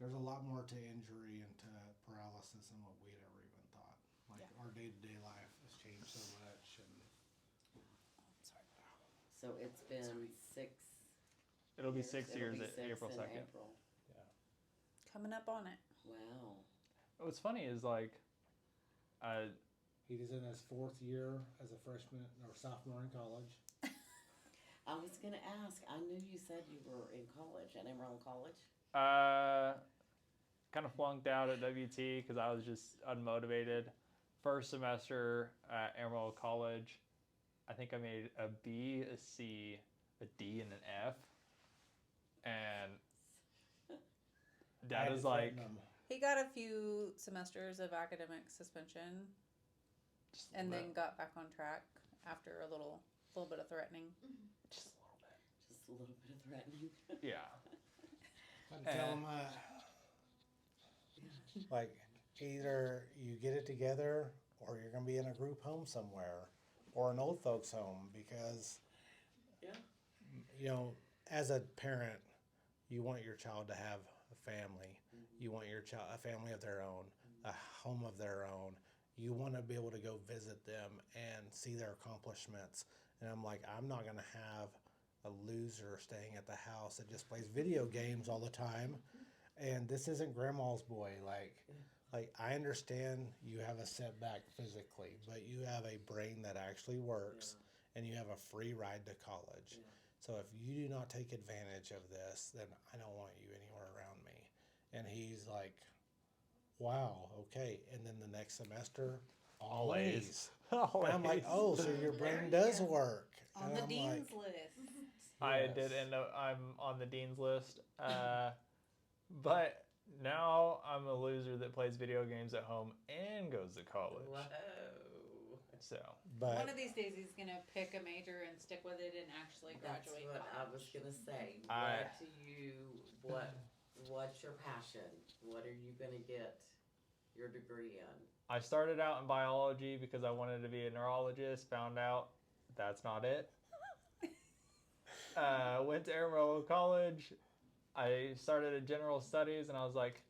Speaker 4: a lot more to injury and to paralysis than what we'd ever even thought. Like our day-to-day life has changed so much, and
Speaker 1: So it's been 6.
Speaker 3: It'll be 6 years
Speaker 1: It'll be
Speaker 3: at
Speaker 1: 6
Speaker 3: April
Speaker 1: in
Speaker 3: 2nd.
Speaker 1: April.
Speaker 2: Coming up on it.
Speaker 1: Wow.
Speaker 3: What's funny is like,
Speaker 4: he is in his 4th year as a freshman or sophomore in college.
Speaker 1: I was going to ask, I knew you said you were in college, at Emerald College.
Speaker 3: kind of flunked out at WT because I was just unmotivated. First semester at Emerald College, I think I made a B, a C, a D, and an F. And Dad is like,
Speaker 2: he got a few semesters of academic suspension, and then got back on track after a little bit of threatening.
Speaker 3: Just a little bit.
Speaker 1: Just a little bit of threatening.
Speaker 3: Yeah.
Speaker 4: I'd tell him, like, either you get it together or you're going to be in a group home somewhere or an old folks home because, as a parent, you want your child to have a family. You want your child a family of their own, a home of their own. You want to be able to go visit them and see their accomplishments. And I'm like, I'm not going to have a loser staying at the house that just plays video games all the time. And this isn't grandma's boy. Like I understand you have a setback physically, but you have a brain that actually works, and you have a free ride to college. So if you do not take advantage of this, then I don't want you anywhere around me. And he's like, wow, okay. And then the next semester, always. And I'm like, oh, so your brain does work.
Speaker 2: On
Speaker 4: And
Speaker 2: the
Speaker 4: I'm
Speaker 2: dean's
Speaker 4: like,
Speaker 2: list.
Speaker 3: I did end up, I'm on the dean's list. But now I'm a loser that plays video games at home and goes to college.
Speaker 1: Whoa.
Speaker 3: So,
Speaker 4: but
Speaker 2: One of these days he's going to pick a major and stick with it and actually graduate
Speaker 1: That's what
Speaker 2: college.
Speaker 1: I was going to say. What's your passion? What are you going to get your degree in?
Speaker 3: I started out in biology because I wanted to be a neurologist, found out that's not it. Went to Emerald College. I started at general studies and I was like,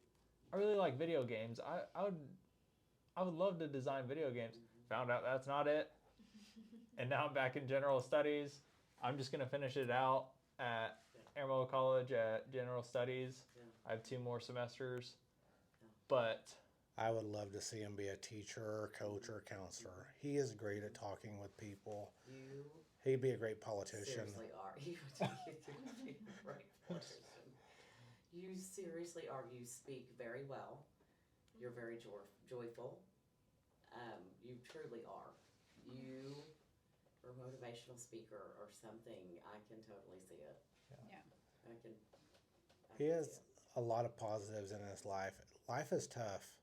Speaker 3: I really like video games. I would love to design video games. Found out that's not it. And now I'm back in general studies. I'm just going to finish it out at Emerald College at general studies. I have 2 more semesters. But
Speaker 4: I would love to see him be a teacher or coach or counselor. He is great at talking with people. He'd be a great politician.
Speaker 1: Seriously are. You would be a great politician. You seriously are. You speak very well. You're very joyful. You truly are. You are a motivational speaker or something. I can totally see it.
Speaker 2: Yeah.
Speaker 1: I can
Speaker 4: He has
Speaker 1: see it.
Speaker 4: a lot of positives in his life. Life is tough.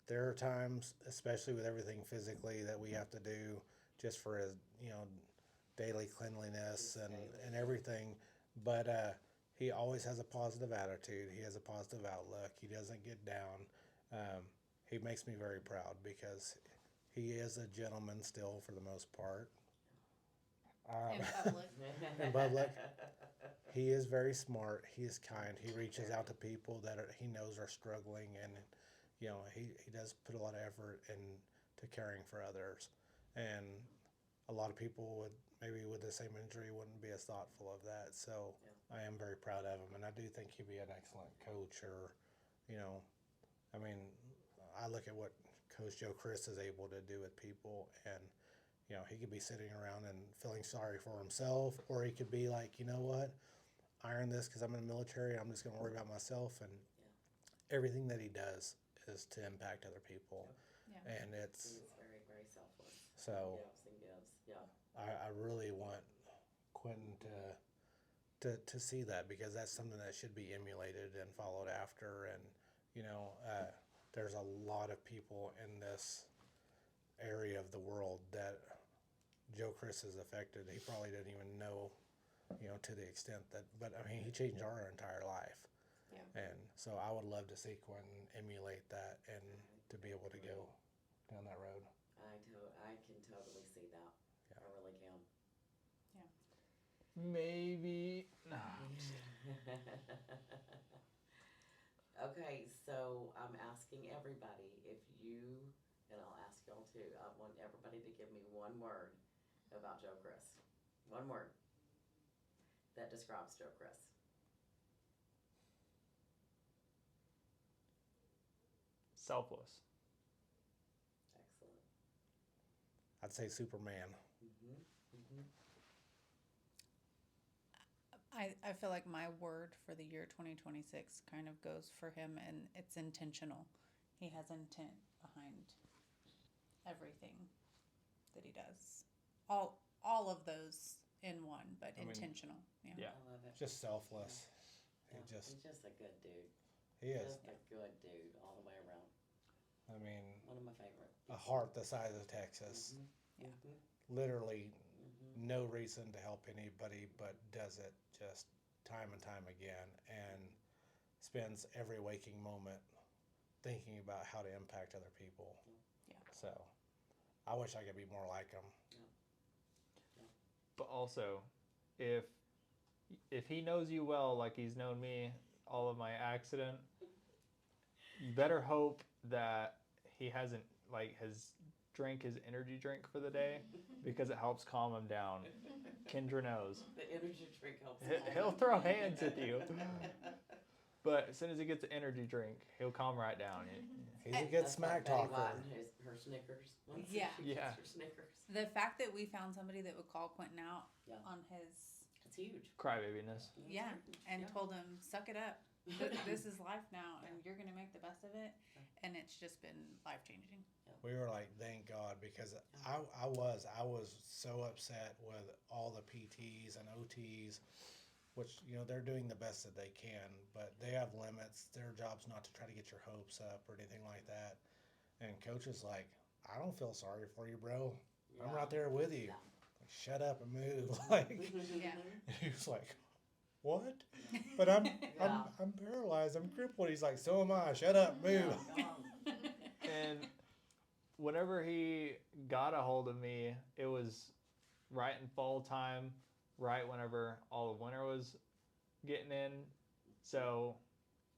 Speaker 4: There are times, especially with everything physically, that we have to do just for his, daily cleanliness and everything. But he always has a positive attitude. He has a positive outlook. He doesn't get down. He makes me very proud because he is a gentleman still for the most part.
Speaker 2: In public.
Speaker 4: In public. He is very smart. He is kind. He reaches out to people that he knows are struggling, and he does put a lot of effort into caring for others. And a lot of people with the same injury wouldn't be as thoughtful of that. So I am very proud of him, and I do think he'd be an excellent coach. Or, look at what Coach Joe Chris is able to do with people, and he could be sitting around and feeling sorry for himself, or he could be like, you know what, I earned this because I'm in the military. I'm just going to worry about myself, and everything that he does is to impact other people.
Speaker 2: Yeah.
Speaker 4: And it's
Speaker 1: He's very, very selfless.
Speaker 4: so.
Speaker 1: Gives and gives. Yeah.
Speaker 4: I really want Quentin to see that, because that's something that should be emulated and followed after. And there's a lot of people in this area of the world that Joe Chris has affected. He probably didn't even know, to the extent that. But I mean, he changed our entire life.
Speaker 2: Yeah.
Speaker 4: And so I would love to see Quentin emulate that and to be able to go down that road.
Speaker 1: I can totally see that.
Speaker 4: Yeah.
Speaker 1: I really can.
Speaker 3: Maybe. No.
Speaker 1: Okay, so I'm asking everybody if you, and I'll ask y'all too, I want everybody to give me one word about Joe Chris. One word that describes Joe Chris.
Speaker 3: Selfless.
Speaker 1: Excellent.
Speaker 4: I'd say Superman.
Speaker 1: Mm-hmm. Mm-hmm.
Speaker 2: I feel like my word for the year 2026 kind of goes for him, and it's intentional. He has intent behind everything that he does. All of those in one, but intentional.
Speaker 3: Yeah.
Speaker 1: I love it.
Speaker 4: Just selfless.
Speaker 1: Yeah.
Speaker 4: He just
Speaker 1: He's just a good dude.
Speaker 4: he is.
Speaker 1: Just a good dude all the way around.
Speaker 4: I mean,
Speaker 1: One of my favorite.
Speaker 4: a heart the size of Texas.
Speaker 1: Mm-hmm.
Speaker 2: Yeah.
Speaker 1: Mm-hmm.
Speaker 4: Literally,
Speaker 1: Mm-hmm.
Speaker 4: no reason to help anybody, but does it just time and time again, and spends every waking moment thinking about how to impact other people.
Speaker 2: Yeah.
Speaker 4: So, I wish I could be more like him.
Speaker 3: But also, if he knows you well, like he's known me, all of my accident, you better hope that he hasn't has drank his energy drink for the day, because it helps calm him down. Kendra knows.
Speaker 1: The energy drink helps.
Speaker 3: He'll throw hands at you, but as soon as he gets an energy drink, he'll calm right down.
Speaker 4: He's a good
Speaker 1: That's
Speaker 4: smack
Speaker 1: like Betty
Speaker 4: talker.
Speaker 1: White and her Snickers. Once
Speaker 2: Yeah.
Speaker 1: she gets
Speaker 3: Yeah.
Speaker 1: her Snickers.
Speaker 2: The fact that we found somebody that would call Quentin out
Speaker 1: Yeah.
Speaker 2: on his
Speaker 1: It's huge.
Speaker 3: Crybaby-ness.
Speaker 2: yeah, and
Speaker 1: Yeah.
Speaker 2: told him, suck it up. This is life now, and you're gonna make the best of it. And it's just been life changing.
Speaker 4: We were like, thank God, because I was so upset with all the PTs and OTs, which they're doing the best that they can, but they have limits. Their job's not to try to get your hopes up or anything like that. And coach is like, I don't feel sorry for you, bro. I'm right there with you.
Speaker 1: Yeah.
Speaker 4: Like, shut up and move. Like,
Speaker 2: Yeah.
Speaker 4: and he was like, what? But I'm
Speaker 1: Yeah.
Speaker 4: I'm paralyzed. I'm crippled. He's like, so am I. Shut up, move.
Speaker 3: And whenever he got a hold of me, it was right in fall time, right whenever all of winter was getting in. So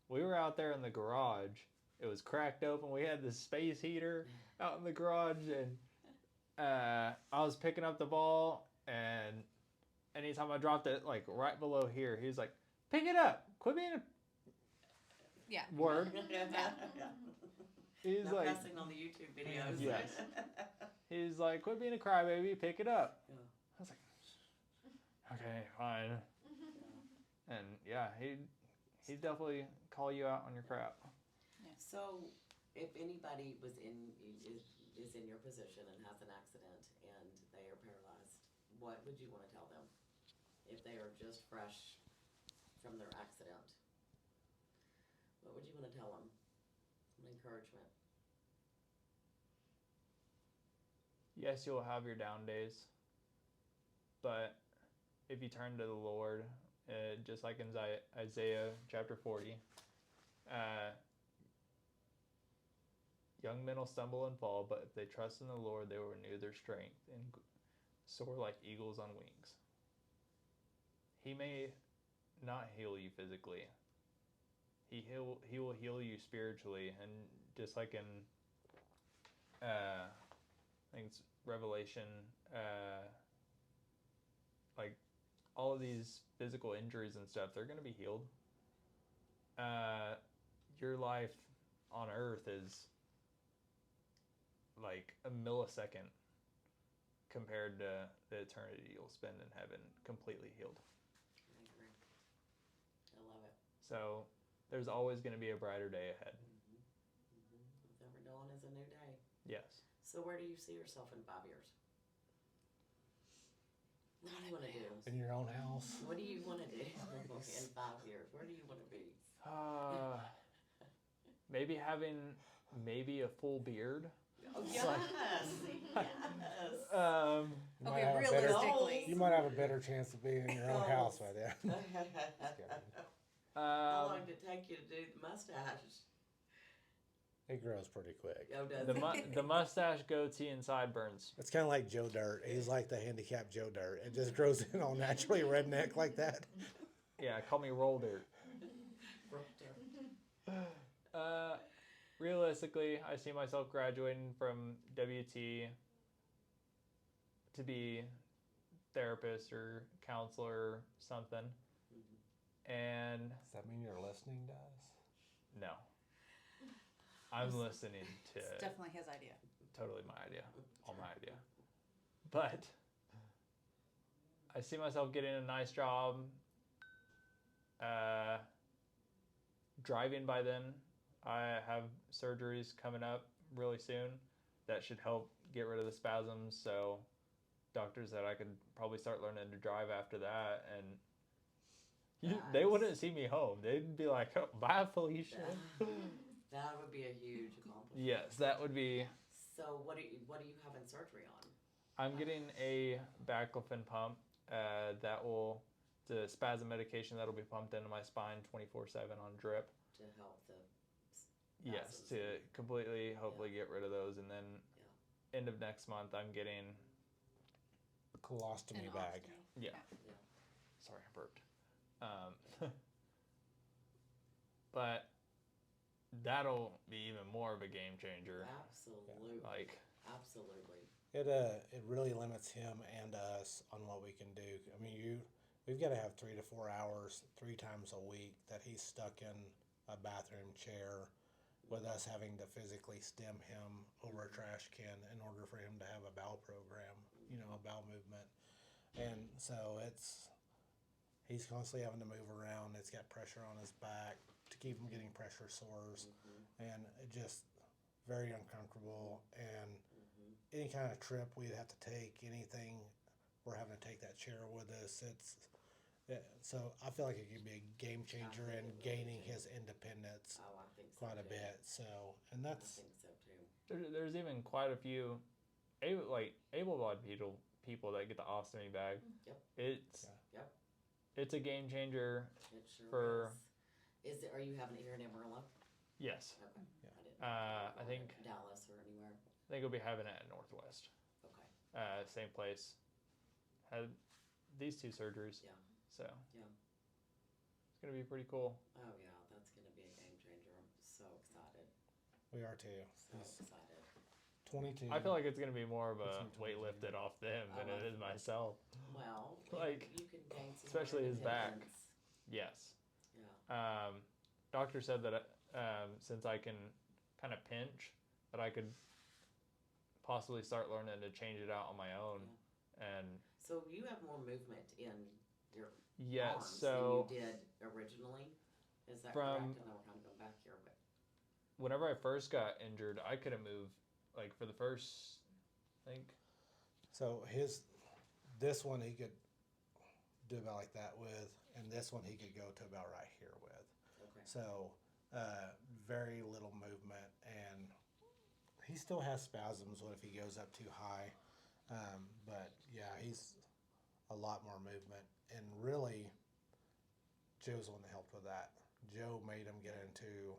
Speaker 3: we were out there in the garage. It was cracked open. We had this space heater out in the garage, and I was picking up the ball, and anytime I dropped it, like right below here, he was like, pick it up. Quit being a
Speaker 2: Yeah.
Speaker 3: word. He's
Speaker 1: Not
Speaker 3: like,
Speaker 1: pressing on the YouTube videos.
Speaker 3: Yes. He's like, quit being a crybaby, pick it up.
Speaker 1: Yeah.
Speaker 3: I was like, okay, fine. And yeah, he'd definitely call you out on your crap.
Speaker 1: So, if anybody is in your position and has an accident and they are paralyzed, what would you want to tell them? If they are just fresh from their accident, what would you want to tell them? Some encouragement.
Speaker 3: Yes, you'll have your down days, but if you turn to the Lord, just like in Isaiah chapter 40, young men will stumble and fall, but if they trust in the Lord, they will renew their strength and soar like eagles on wings. He may not heal you physically. He will heal you spiritually, and just like in I think it's Revelation, like all of these physical injuries and stuff, they're going to be healed. Your life on earth is like a millisecond compared to the eternity you'll spend in heaven completely healed.
Speaker 1: I agree. I love it.
Speaker 3: So there's always going to be a brighter day ahead.
Speaker 1: With every dawn is a new day.
Speaker 3: Yes.
Speaker 1: So where do you see yourself in 5 years? What do you want to do?
Speaker 4: In your own house.
Speaker 1: What do you want to do in 5 years? Where do you want to be?
Speaker 3: Maybe having a full beard.
Speaker 1: Oh, yes. Yes.
Speaker 4: You might
Speaker 2: Okay,
Speaker 4: have a better-
Speaker 2: realistically.
Speaker 4: You might have a better chance of being in your own house by then.
Speaker 1: How long did it take you to do the mustache?
Speaker 4: It grows pretty quick.
Speaker 1: Oh, does it?
Speaker 3: The mustache, goatee, and sideburns.
Speaker 4: It's kind of like Joe Dirt. He's like the handicapped Joe Dirt. It just grows in all naturally redneck like that.
Speaker 3: Yeah, call me Roll Dirt. Realistically, I see myself graduating from WT to be therapist or counselor or something. And
Speaker 4: Does that mean you're listening to us?
Speaker 3: no, I'm listening to
Speaker 2: It's definitely his idea.
Speaker 3: totally my idea, all my idea. But I see myself getting a nice job, driving by then. I have surgeries coming up really soon that should help get rid of the spasms. So doctors said I could probably start learning to drive after that, and they wouldn't see me home. They'd be like, oh, "Bye, Felicia."
Speaker 1: That would be a huge accomplishment.
Speaker 3: Yes, that would be.
Speaker 1: So what are you having surgery on?
Speaker 3: I'm getting a baclofen pump the spasm medication that'll be pumped into my spine 24/7 on drip.
Speaker 1: To help the
Speaker 3: Yes,
Speaker 1: spasms.
Speaker 3: to completely hopefully get rid of those, and then end of next month I'm getting
Speaker 4: A colostomy
Speaker 2: An
Speaker 4: bag.
Speaker 2: ostomy.
Speaker 3: Yeah. Sorry, I burped. But that'll be even more of a game changer.
Speaker 1: Absolutely.
Speaker 3: Like,
Speaker 1: Absolutely.
Speaker 4: It really limits him and us on what we can do. I mean, we've got to have 3 to 4 hours 3 times a week that he's stuck in a bathroom chair, with us having to physically stem him over a trash can in order for him to have a bowel program, a bowel movement. And so he's constantly having to move around. It's got pressure on his back to keep him getting pressure sores, and it just very uncomfortable. And any kind of trip we'd have to take, anything, we're having to take that chair with us. So I feel like it could be a game changer in gaining his independence
Speaker 1: Oh, I think so
Speaker 4: quite a
Speaker 1: too.
Speaker 4: bit. So, and
Speaker 1: I
Speaker 4: that's
Speaker 1: think so too.
Speaker 3: there's even quite a few able-bodied people that get the ostomy bag.
Speaker 1: Yep.
Speaker 3: It's it's a game changer.
Speaker 1: It sure
Speaker 3: For-
Speaker 1: is. Are you having it here in Amarillo?
Speaker 3: Yes,
Speaker 1: Okay.
Speaker 4: Yeah.
Speaker 1: I didn't know if
Speaker 3: I
Speaker 1: you were
Speaker 3: think-
Speaker 1: in Dallas or anywhere.
Speaker 3: I think we'll be having it at Northwest.
Speaker 1: Okay.
Speaker 3: Same place. Had these 2 surgeries.
Speaker 1: Yeah.
Speaker 3: So
Speaker 1: Yeah.
Speaker 3: it's gonna be pretty cool.
Speaker 1: Oh yeah, that's gonna be a game changer. I'm so excited.
Speaker 4: we are too.
Speaker 1: So
Speaker 4: He's
Speaker 1: excited.
Speaker 4: 22.
Speaker 3: I feel like it's gonna be more of a
Speaker 4: It's in
Speaker 3: weight
Speaker 4: 22.
Speaker 3: lifted off them than
Speaker 1: Oh,
Speaker 3: it is myself.
Speaker 1: Well,
Speaker 3: Like,
Speaker 1: you can gain some
Speaker 3: especially
Speaker 1: more
Speaker 3: his back.
Speaker 1: independence.
Speaker 3: Yes.
Speaker 1: Yeah.
Speaker 3: Doctor said that since I can kind of pinch, that I could possibly start learning to change it out on my own. And
Speaker 1: So you have more movement in your
Speaker 3: yes,
Speaker 1: arms
Speaker 3: so
Speaker 1: than you did originally. Is that
Speaker 3: From-
Speaker 1: correct? And then we're kind of going back here, but
Speaker 3: whenever I first got injured, I couldn't move like for the first, I think.
Speaker 4: So this one he could do about like that with, and this one he could go to about right here with.
Speaker 1: okay.
Speaker 4: So very little movement, and he still has spasms if he goes up too high. But yeah, he's a lot more movement, and really, Joe's the one that helped with that. Joe made him get into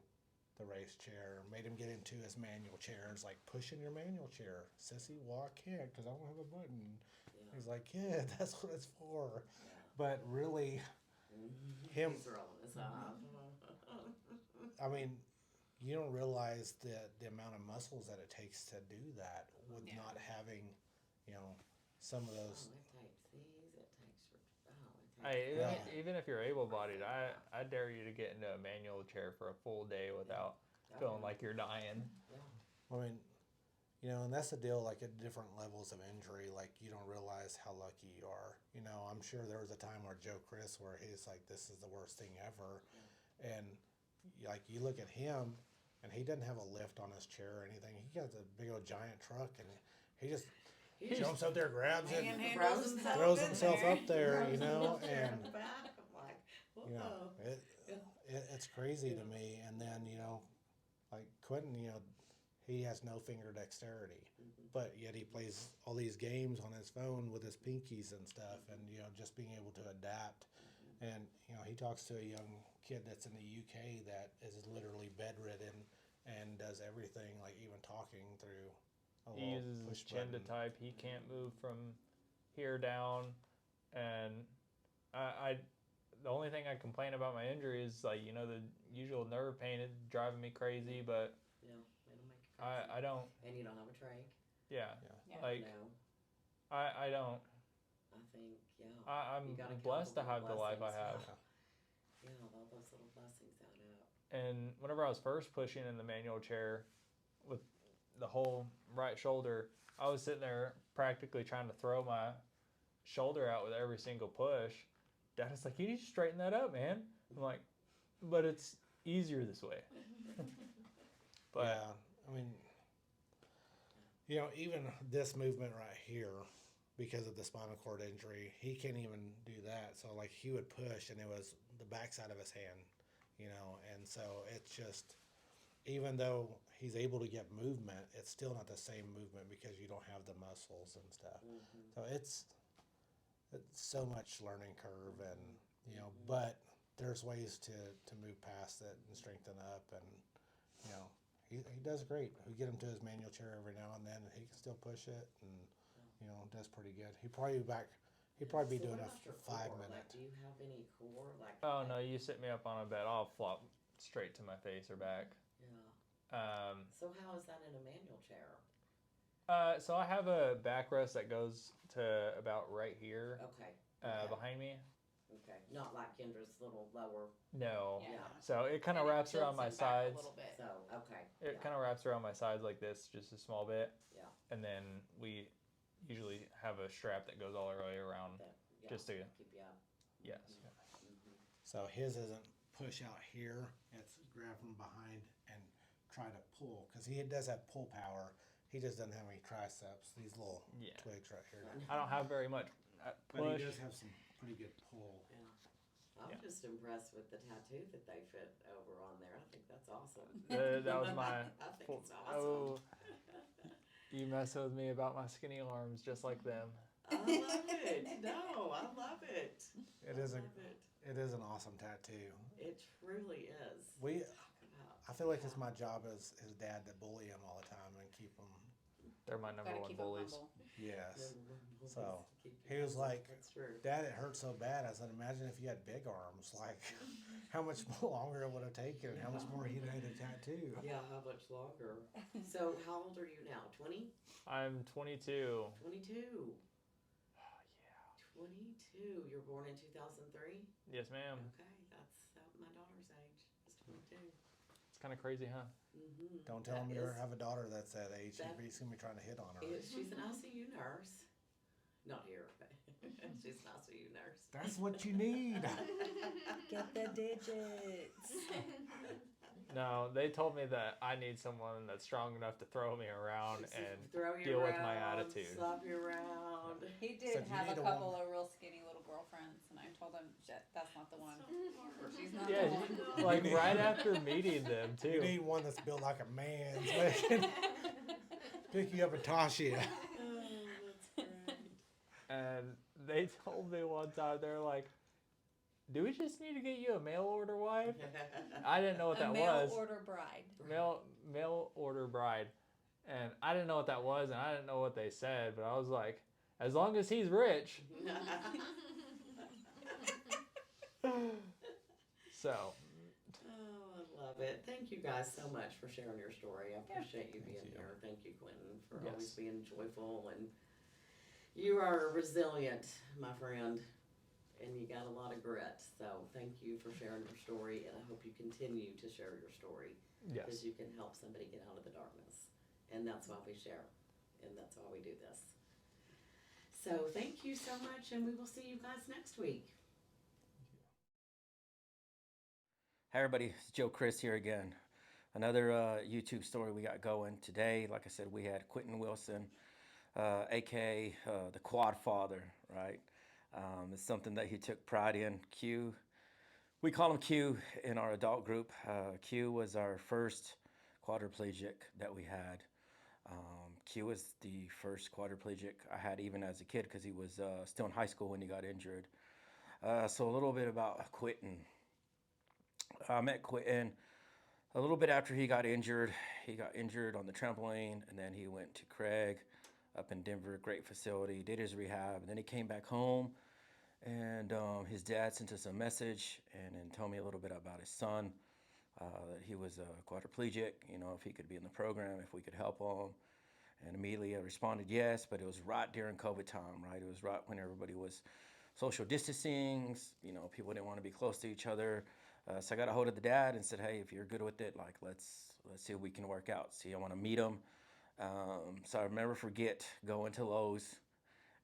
Speaker 4: the race chair, made him get into his manual chair. It's like, push in your manual chair, sissy. Well, I can't because I don't have a button.
Speaker 1: Yeah.
Speaker 4: He's like, yeah, that's what it's for.
Speaker 1: Yeah.
Speaker 4: But really, him.
Speaker 1: He's rolling his eyes.
Speaker 4: I mean, you don't realize the amount of muscles that it takes to do that with
Speaker 2: Yeah.
Speaker 4: not having, some of those.
Speaker 1: Oh, it takes these. It takes.
Speaker 3: Hey,
Speaker 4: Yeah.
Speaker 3: even if you're able-bodied, I dare you to get into a manual chair for a full day without feeling like you're dying.
Speaker 1: Yeah.
Speaker 4: I mean, You know, and that's the deal, like at different levels of injury, like you don't realize how lucky you are. You know, I'm sure there was a time where Joe Chris where he's like, this is the worst thing ever. And like you look at him and he doesn't have a lift on his chair or anything. He got a big old giant truck and he just jumps up there, grabs it, throws himself up there, you know, and you know, it's crazy to me. And then, you know, like Quentin, you know, he has no finger dexterity, but yet he plays all these games on his phone with his pinkies and stuff, and you know, just being able to adapt. And you know, he talks to a young kid that's in the UK that is literally bedridden and does everything, like even talking through a
Speaker 3: He
Speaker 4: little
Speaker 3: uses his
Speaker 4: push
Speaker 3: chin to
Speaker 4: button.
Speaker 3: type. He can't move from here down, and I the only thing I complain about my injury is like, you know, the usual nerve pain is driving me crazy, but
Speaker 1: Yeah, it'll make you crazy.
Speaker 3: I don't.
Speaker 1: And you don't have a trach.
Speaker 3: Yeah,
Speaker 2: Yeah.
Speaker 3: like
Speaker 1: No,
Speaker 3: I don't.
Speaker 1: I think, yeah.
Speaker 3: I'm
Speaker 1: You gotta count
Speaker 3: blessed to
Speaker 1: the
Speaker 3: have the life I
Speaker 1: blessings.
Speaker 3: have.
Speaker 1: Yeah, all those little blessings add up.
Speaker 3: And whenever I was first pushing in the manual chair with the whole right shoulder, I was sitting there practically trying to throw my shoulder out with every single push. Dad was like, you need to straighten that up, man. I'm like, but it's easier this way. But
Speaker 4: yeah, I mean, you know, even this movement right here, because of the spinal cord injury, he can't even do that. So like he would push, and it was the backside of his hand, you know, and so it's just, even though he's able to get movement, it's still not the same movement because you don't have the muscles and stuff. So it's so much learning curve, and you know, but there's ways to move past it and strengthen up, and you know, he does great. We get him to his manual chair every now and then, and he can still push it, and you know, does pretty good. He'd probably be
Speaker 1: So
Speaker 4: doing
Speaker 1: what
Speaker 4: a
Speaker 1: about your
Speaker 4: 5
Speaker 1: core?
Speaker 4: minute.
Speaker 1: Like, do you have any core? Like,
Speaker 3: oh no, you sit me up on a bed, I'll flop straight to my face or back.
Speaker 1: yeah. So how is that in a manual chair?
Speaker 3: So I have a backrest that goes to about right here,
Speaker 1: Okay. Okay.
Speaker 3: behind me.
Speaker 1: Okay. Not like Kendra's little lower.
Speaker 3: No.
Speaker 2: Yeah.
Speaker 3: So it kind of
Speaker 2: And it
Speaker 3: wraps around
Speaker 2: tilts
Speaker 3: my
Speaker 2: him back
Speaker 3: sides.
Speaker 2: a little bit.
Speaker 1: So okay.
Speaker 3: It kind of wraps around my sides like this, just a small bit.
Speaker 1: Yeah.
Speaker 3: And then we usually have a strap that goes all the way around,
Speaker 1: Yeah,
Speaker 3: just to
Speaker 1: keep you up.
Speaker 3: yes.
Speaker 4: So his isn't push out here; it's grab from behind and try to pull, because he does have pull power. He just doesn't have any triceps. These little
Speaker 3: Yeah.
Speaker 4: twigs right here.
Speaker 3: I don't have very much
Speaker 4: But
Speaker 3: push.
Speaker 4: he does have some pretty good pull.
Speaker 1: I'm
Speaker 3: Yeah.
Speaker 1: just impressed with the tattoo that they fit over on there. I think that's awesome.
Speaker 3: That was my.
Speaker 1: I think it's awesome.
Speaker 3: Oh, you messing with me about my skinny arms, just like them.
Speaker 1: I love it. No, I love it.
Speaker 4: It
Speaker 1: I
Speaker 4: is
Speaker 1: love it.
Speaker 4: it is an awesome tattoo.
Speaker 1: It truly is.
Speaker 4: I feel like it's my job as his dad to bully him all the time and keep him.
Speaker 3: They're my number
Speaker 2: Gotta
Speaker 3: one
Speaker 2: keep him
Speaker 3: bullies.
Speaker 2: humble.
Speaker 4: Yes.
Speaker 1: Keep
Speaker 4: So,
Speaker 1: you
Speaker 4: he was
Speaker 1: humble.
Speaker 4: like,
Speaker 1: That's true.
Speaker 4: Dad, it hurts so bad. I said, imagine if you had big arms. Like, how much longer it would have taken, how much more he'd had to tattoo.
Speaker 1: Yeah, how much longer? So, how old are you now? 20?
Speaker 3: I'm 22.
Speaker 1: 22.
Speaker 3: Oh, yeah.
Speaker 1: 22. You were born in 2003?
Speaker 3: Yes, ma'am.
Speaker 1: Okay, that's my daughter's age. Is 22.
Speaker 3: It's kind of crazy, huh?
Speaker 1: Mm-hmm.
Speaker 4: Don't tell him you have a daughter that's that age. He's going to be trying to hit on her.
Speaker 1: She's an ICU nurse. Not here. She's an ICU nurse.
Speaker 4: That's what you need.
Speaker 5: Get the digits.
Speaker 3: No, they told me that I need someone that's strong enough to throw me around and
Speaker 1: Throw you
Speaker 3: deal
Speaker 1: around,
Speaker 3: with my attitude.
Speaker 1: slap you around.
Speaker 2: He
Speaker 4: So
Speaker 2: did
Speaker 4: do you
Speaker 2: have
Speaker 4: need
Speaker 2: a
Speaker 4: a
Speaker 2: couple of real skinny little girlfriends, and I told him that's not the one. She's not
Speaker 3: Yeah,
Speaker 2: the one.
Speaker 3: like right after meeting them
Speaker 4: You
Speaker 3: too.
Speaker 4: need one that's built like a man. So they can pick you up and toss you.
Speaker 1: Oh, that's great.
Speaker 3: And they told me one time, they're like, "Do we just need to get you a mail order wife?" I didn't know what
Speaker 5: A
Speaker 3: that
Speaker 5: mail
Speaker 3: was.
Speaker 5: order bride.
Speaker 3: Mail order bride, and I didn't know what that was, and I didn't know what they said, but I was like, as long as he's rich. So.
Speaker 1: Oh, I love it. Thank you guys so much for sharing your story. I appreciate you being here. Thank you, Quentin, for always
Speaker 3: Yes.
Speaker 1: being joyful. And you are resilient, my friend, and you got a lot of grit. So thank you for sharing your story, and I hope you continue to share your story because
Speaker 3: Yes.
Speaker 1: you can help somebody get out of the darkness And that's why we share. And that's why we do this. So thank you so much, and we will see you guys next week.
Speaker 6: Hi everybody, it's Joe Chris here again. Another YouTube story we got going today. Like I said, we had Quentin Wilson, aka the Quad Father, right? It's something that he took pride in. Q, we call him Q in our adult group. Q was our first quadriplegic that we had. Q was the first quadriplegic I had even as a kid because he was still in high school when he got injured. So a little bit about Quentin. I met Quentin a little bit after he got injured. He got injured on the trampoline, and then he went to Craig up in Denver, great facility, did his rehab, and then he came back home, and his dad sent us a message and then told me a little bit about his son, that he was a quadriplegic, if he could be in the program, if we could help him. And immediately I responded yes, but it was right during COVID time, right? It was right when everybody was social distancing, people didn't want to be close to each other. So I got a hold of the dad and said, hey, if you're good with it, like, let's see if we can work out. See, I want to meet him. So I never forget going to Lowe's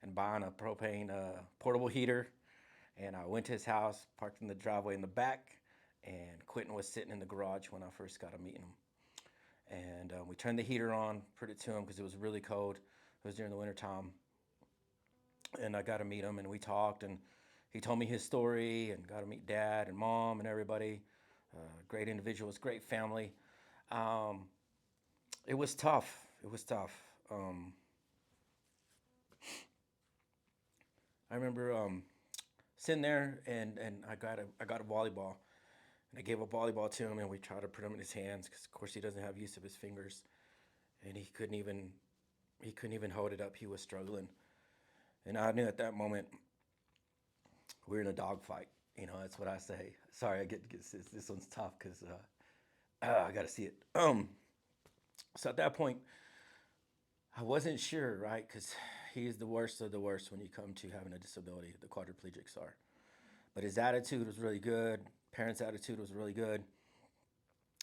Speaker 6: and buying a propane portable heater. And I went to his house, parked in the driveway in the back, and Quentin was sitting in the garage when I first got to meeting him. And we turned the heater on, put it to him because it was really cold. It was during the winter time. And I got to meet him, and we talked, and he told me his story, and got to meet dad and mom and everybody. Great individuals, great family. It was tough. It was tough. I remember sitting there, and I got a volleyball, and I gave a volleyball to him, and we tried to put him in his hands because, of course, he doesn't have use of his fingers, and he couldn't even hold it up. He was struggling, and I knew at that moment we were in a dogfight. That's what I say. Sorry, I get this one's tough because I got to see it. So at that point, I wasn't sure, right? Because he is the worst of the worst when you come to having a disability. The quadriplegics are. But his attitude was really good. Parents' attitude was really good.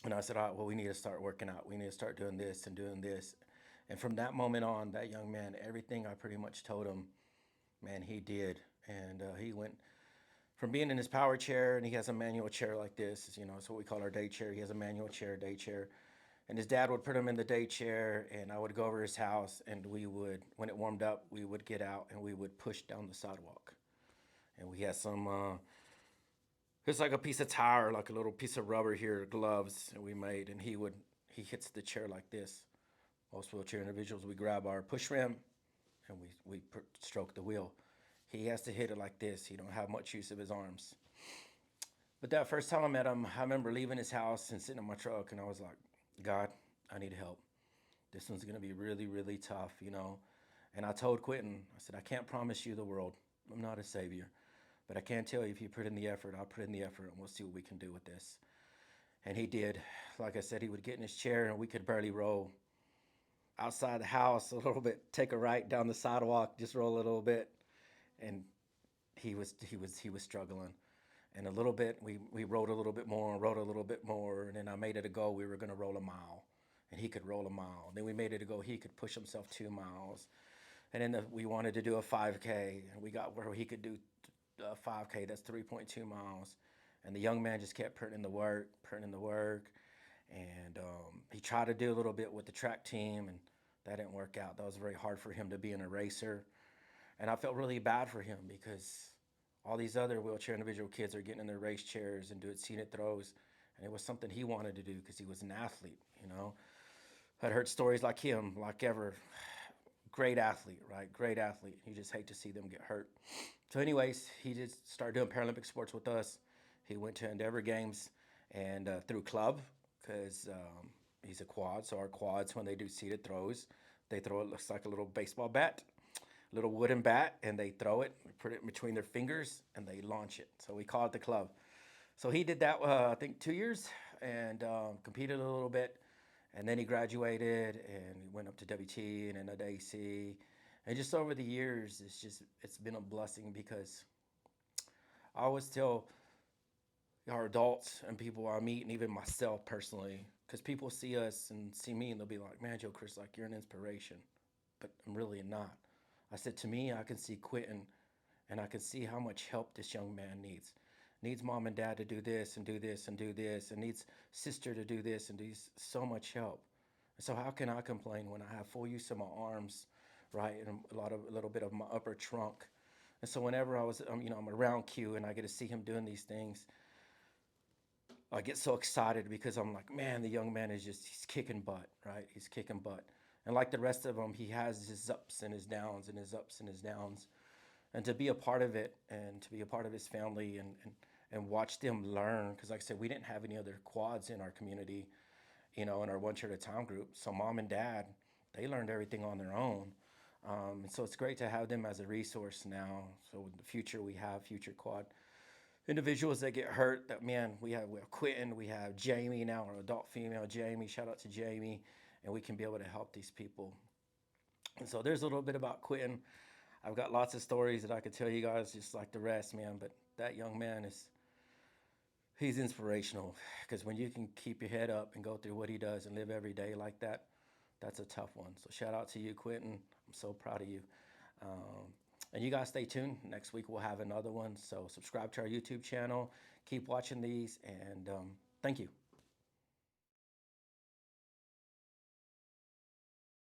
Speaker 6: And I said, all right, well, we need to start working out. We need to start doing this and doing this. And from that moment on, that young man, everything I pretty much told him, man, he did. And he went from being in his power chair, and he has a manual chair like this. It's what we call our day chair. He has a manual chair, day chair. And his dad would put him in the day chair, and I would go over his house, and we would, when it warmed up, we would get out, and we would push down the sidewalk. And we had some, it's like a piece of tire, like a little piece of rubber here, gloves that we made, and he hits the chair like this. Most wheelchair individuals, we grab our push rim, and we stroke the wheel. He has to hit it like this. He don't have much use of his arms. But that first time I met him, I remember leaving his house and sitting in my truck, and I was like, God, I need help. This one's going to be really, really tough, And I told Quentin, I said, I can't promise you the world. I'm not a savior. But I can tell you, if you put in the effort, I'll put in the effort, and we'll see what we can do with this. And he did. Like I said, he would get in his chair, and we could barely roll outside the house a little bit, take a right down the sidewalk, just roll a little bit. And he was struggling. And a little bit, we rode a little bit more, and then I made it a goal. We were going to roll a mile, and he could roll a mile. Then we made it a goal. He could push himself 2 miles. And then we wanted to do a 5K, and we got where he could do a 5K. That's 3.2 miles. And the young man just kept putting in the work. And he tried to do a little bit with the track team, and that didn't work out. That was very hard for him to be an eraser. And I felt really bad for him because all these other wheelchair individual kids are getting in their race chairs and doing scenic throws. And it was something he wanted to do because he was an athlete, I'd heard stories like him, like ever. Great athlete, right? Great athlete. You just hate to see them get hurt. So anyways, he just started doing Paralympic sports with us. He went to Endeavor Games and through club because he's a quad. So our quads, when they do seated throws, they throw it, looks like a little baseball bat. Little wooden bat, and they throw it, put it between their fingers, and they launch it. So we call it the club. So he did that, I think, 2 years, and competed a little bit. And then he graduated, and he went up to WT and then to AC. And just over the years, it's been a blessing because I always tell our adults and people I meet, and even myself personally, Because people see us and see me and they'll be like, man, Joe Chris, like you're an inspiration. But I'm really not. I said, to me, I can see Quentin and I can see how much help this young man needs. Needs mom and dad to do this and do this and do this, and needs sister to do this and needs so much help. And so how can I complain when I have full use of my arms, right, and a little bit of my upper trunk. And so whenever I was, I'm around Q and I get to see him doing these things, I get so excited because I'm like, man, the young man is he's kicking butt, right? He's kicking butt. And like the rest of them, he has his ups and his downs and his ups and his downs. And to be a part of it and to be a part of his family and watch them learn, because like I said, we didn't have any other quads in our community, in our One Chair at a Time group. So mom and dad, they learned everything on their own. And so it's great to have them as a resource now. So in the future, we have future quad individuals that get hurt. That, man, we have Quentin, we have Jamie now, our adult female Jamie. Shout out to Jamie, and we can be able to help these people. And so there's a little bit about Quentin. I've got lots of stories that I could tell you guys, just like the rest, man. But that young man he's inspirational, because when you can keep your head up and go through what he does and live every day like that, that's a tough one. So shout out to you, Quentin. I'm so proud of you. And you guys stay tuned. Next week we'll have another one. So subscribe to our YouTube channel. Keep watching these, and thank you.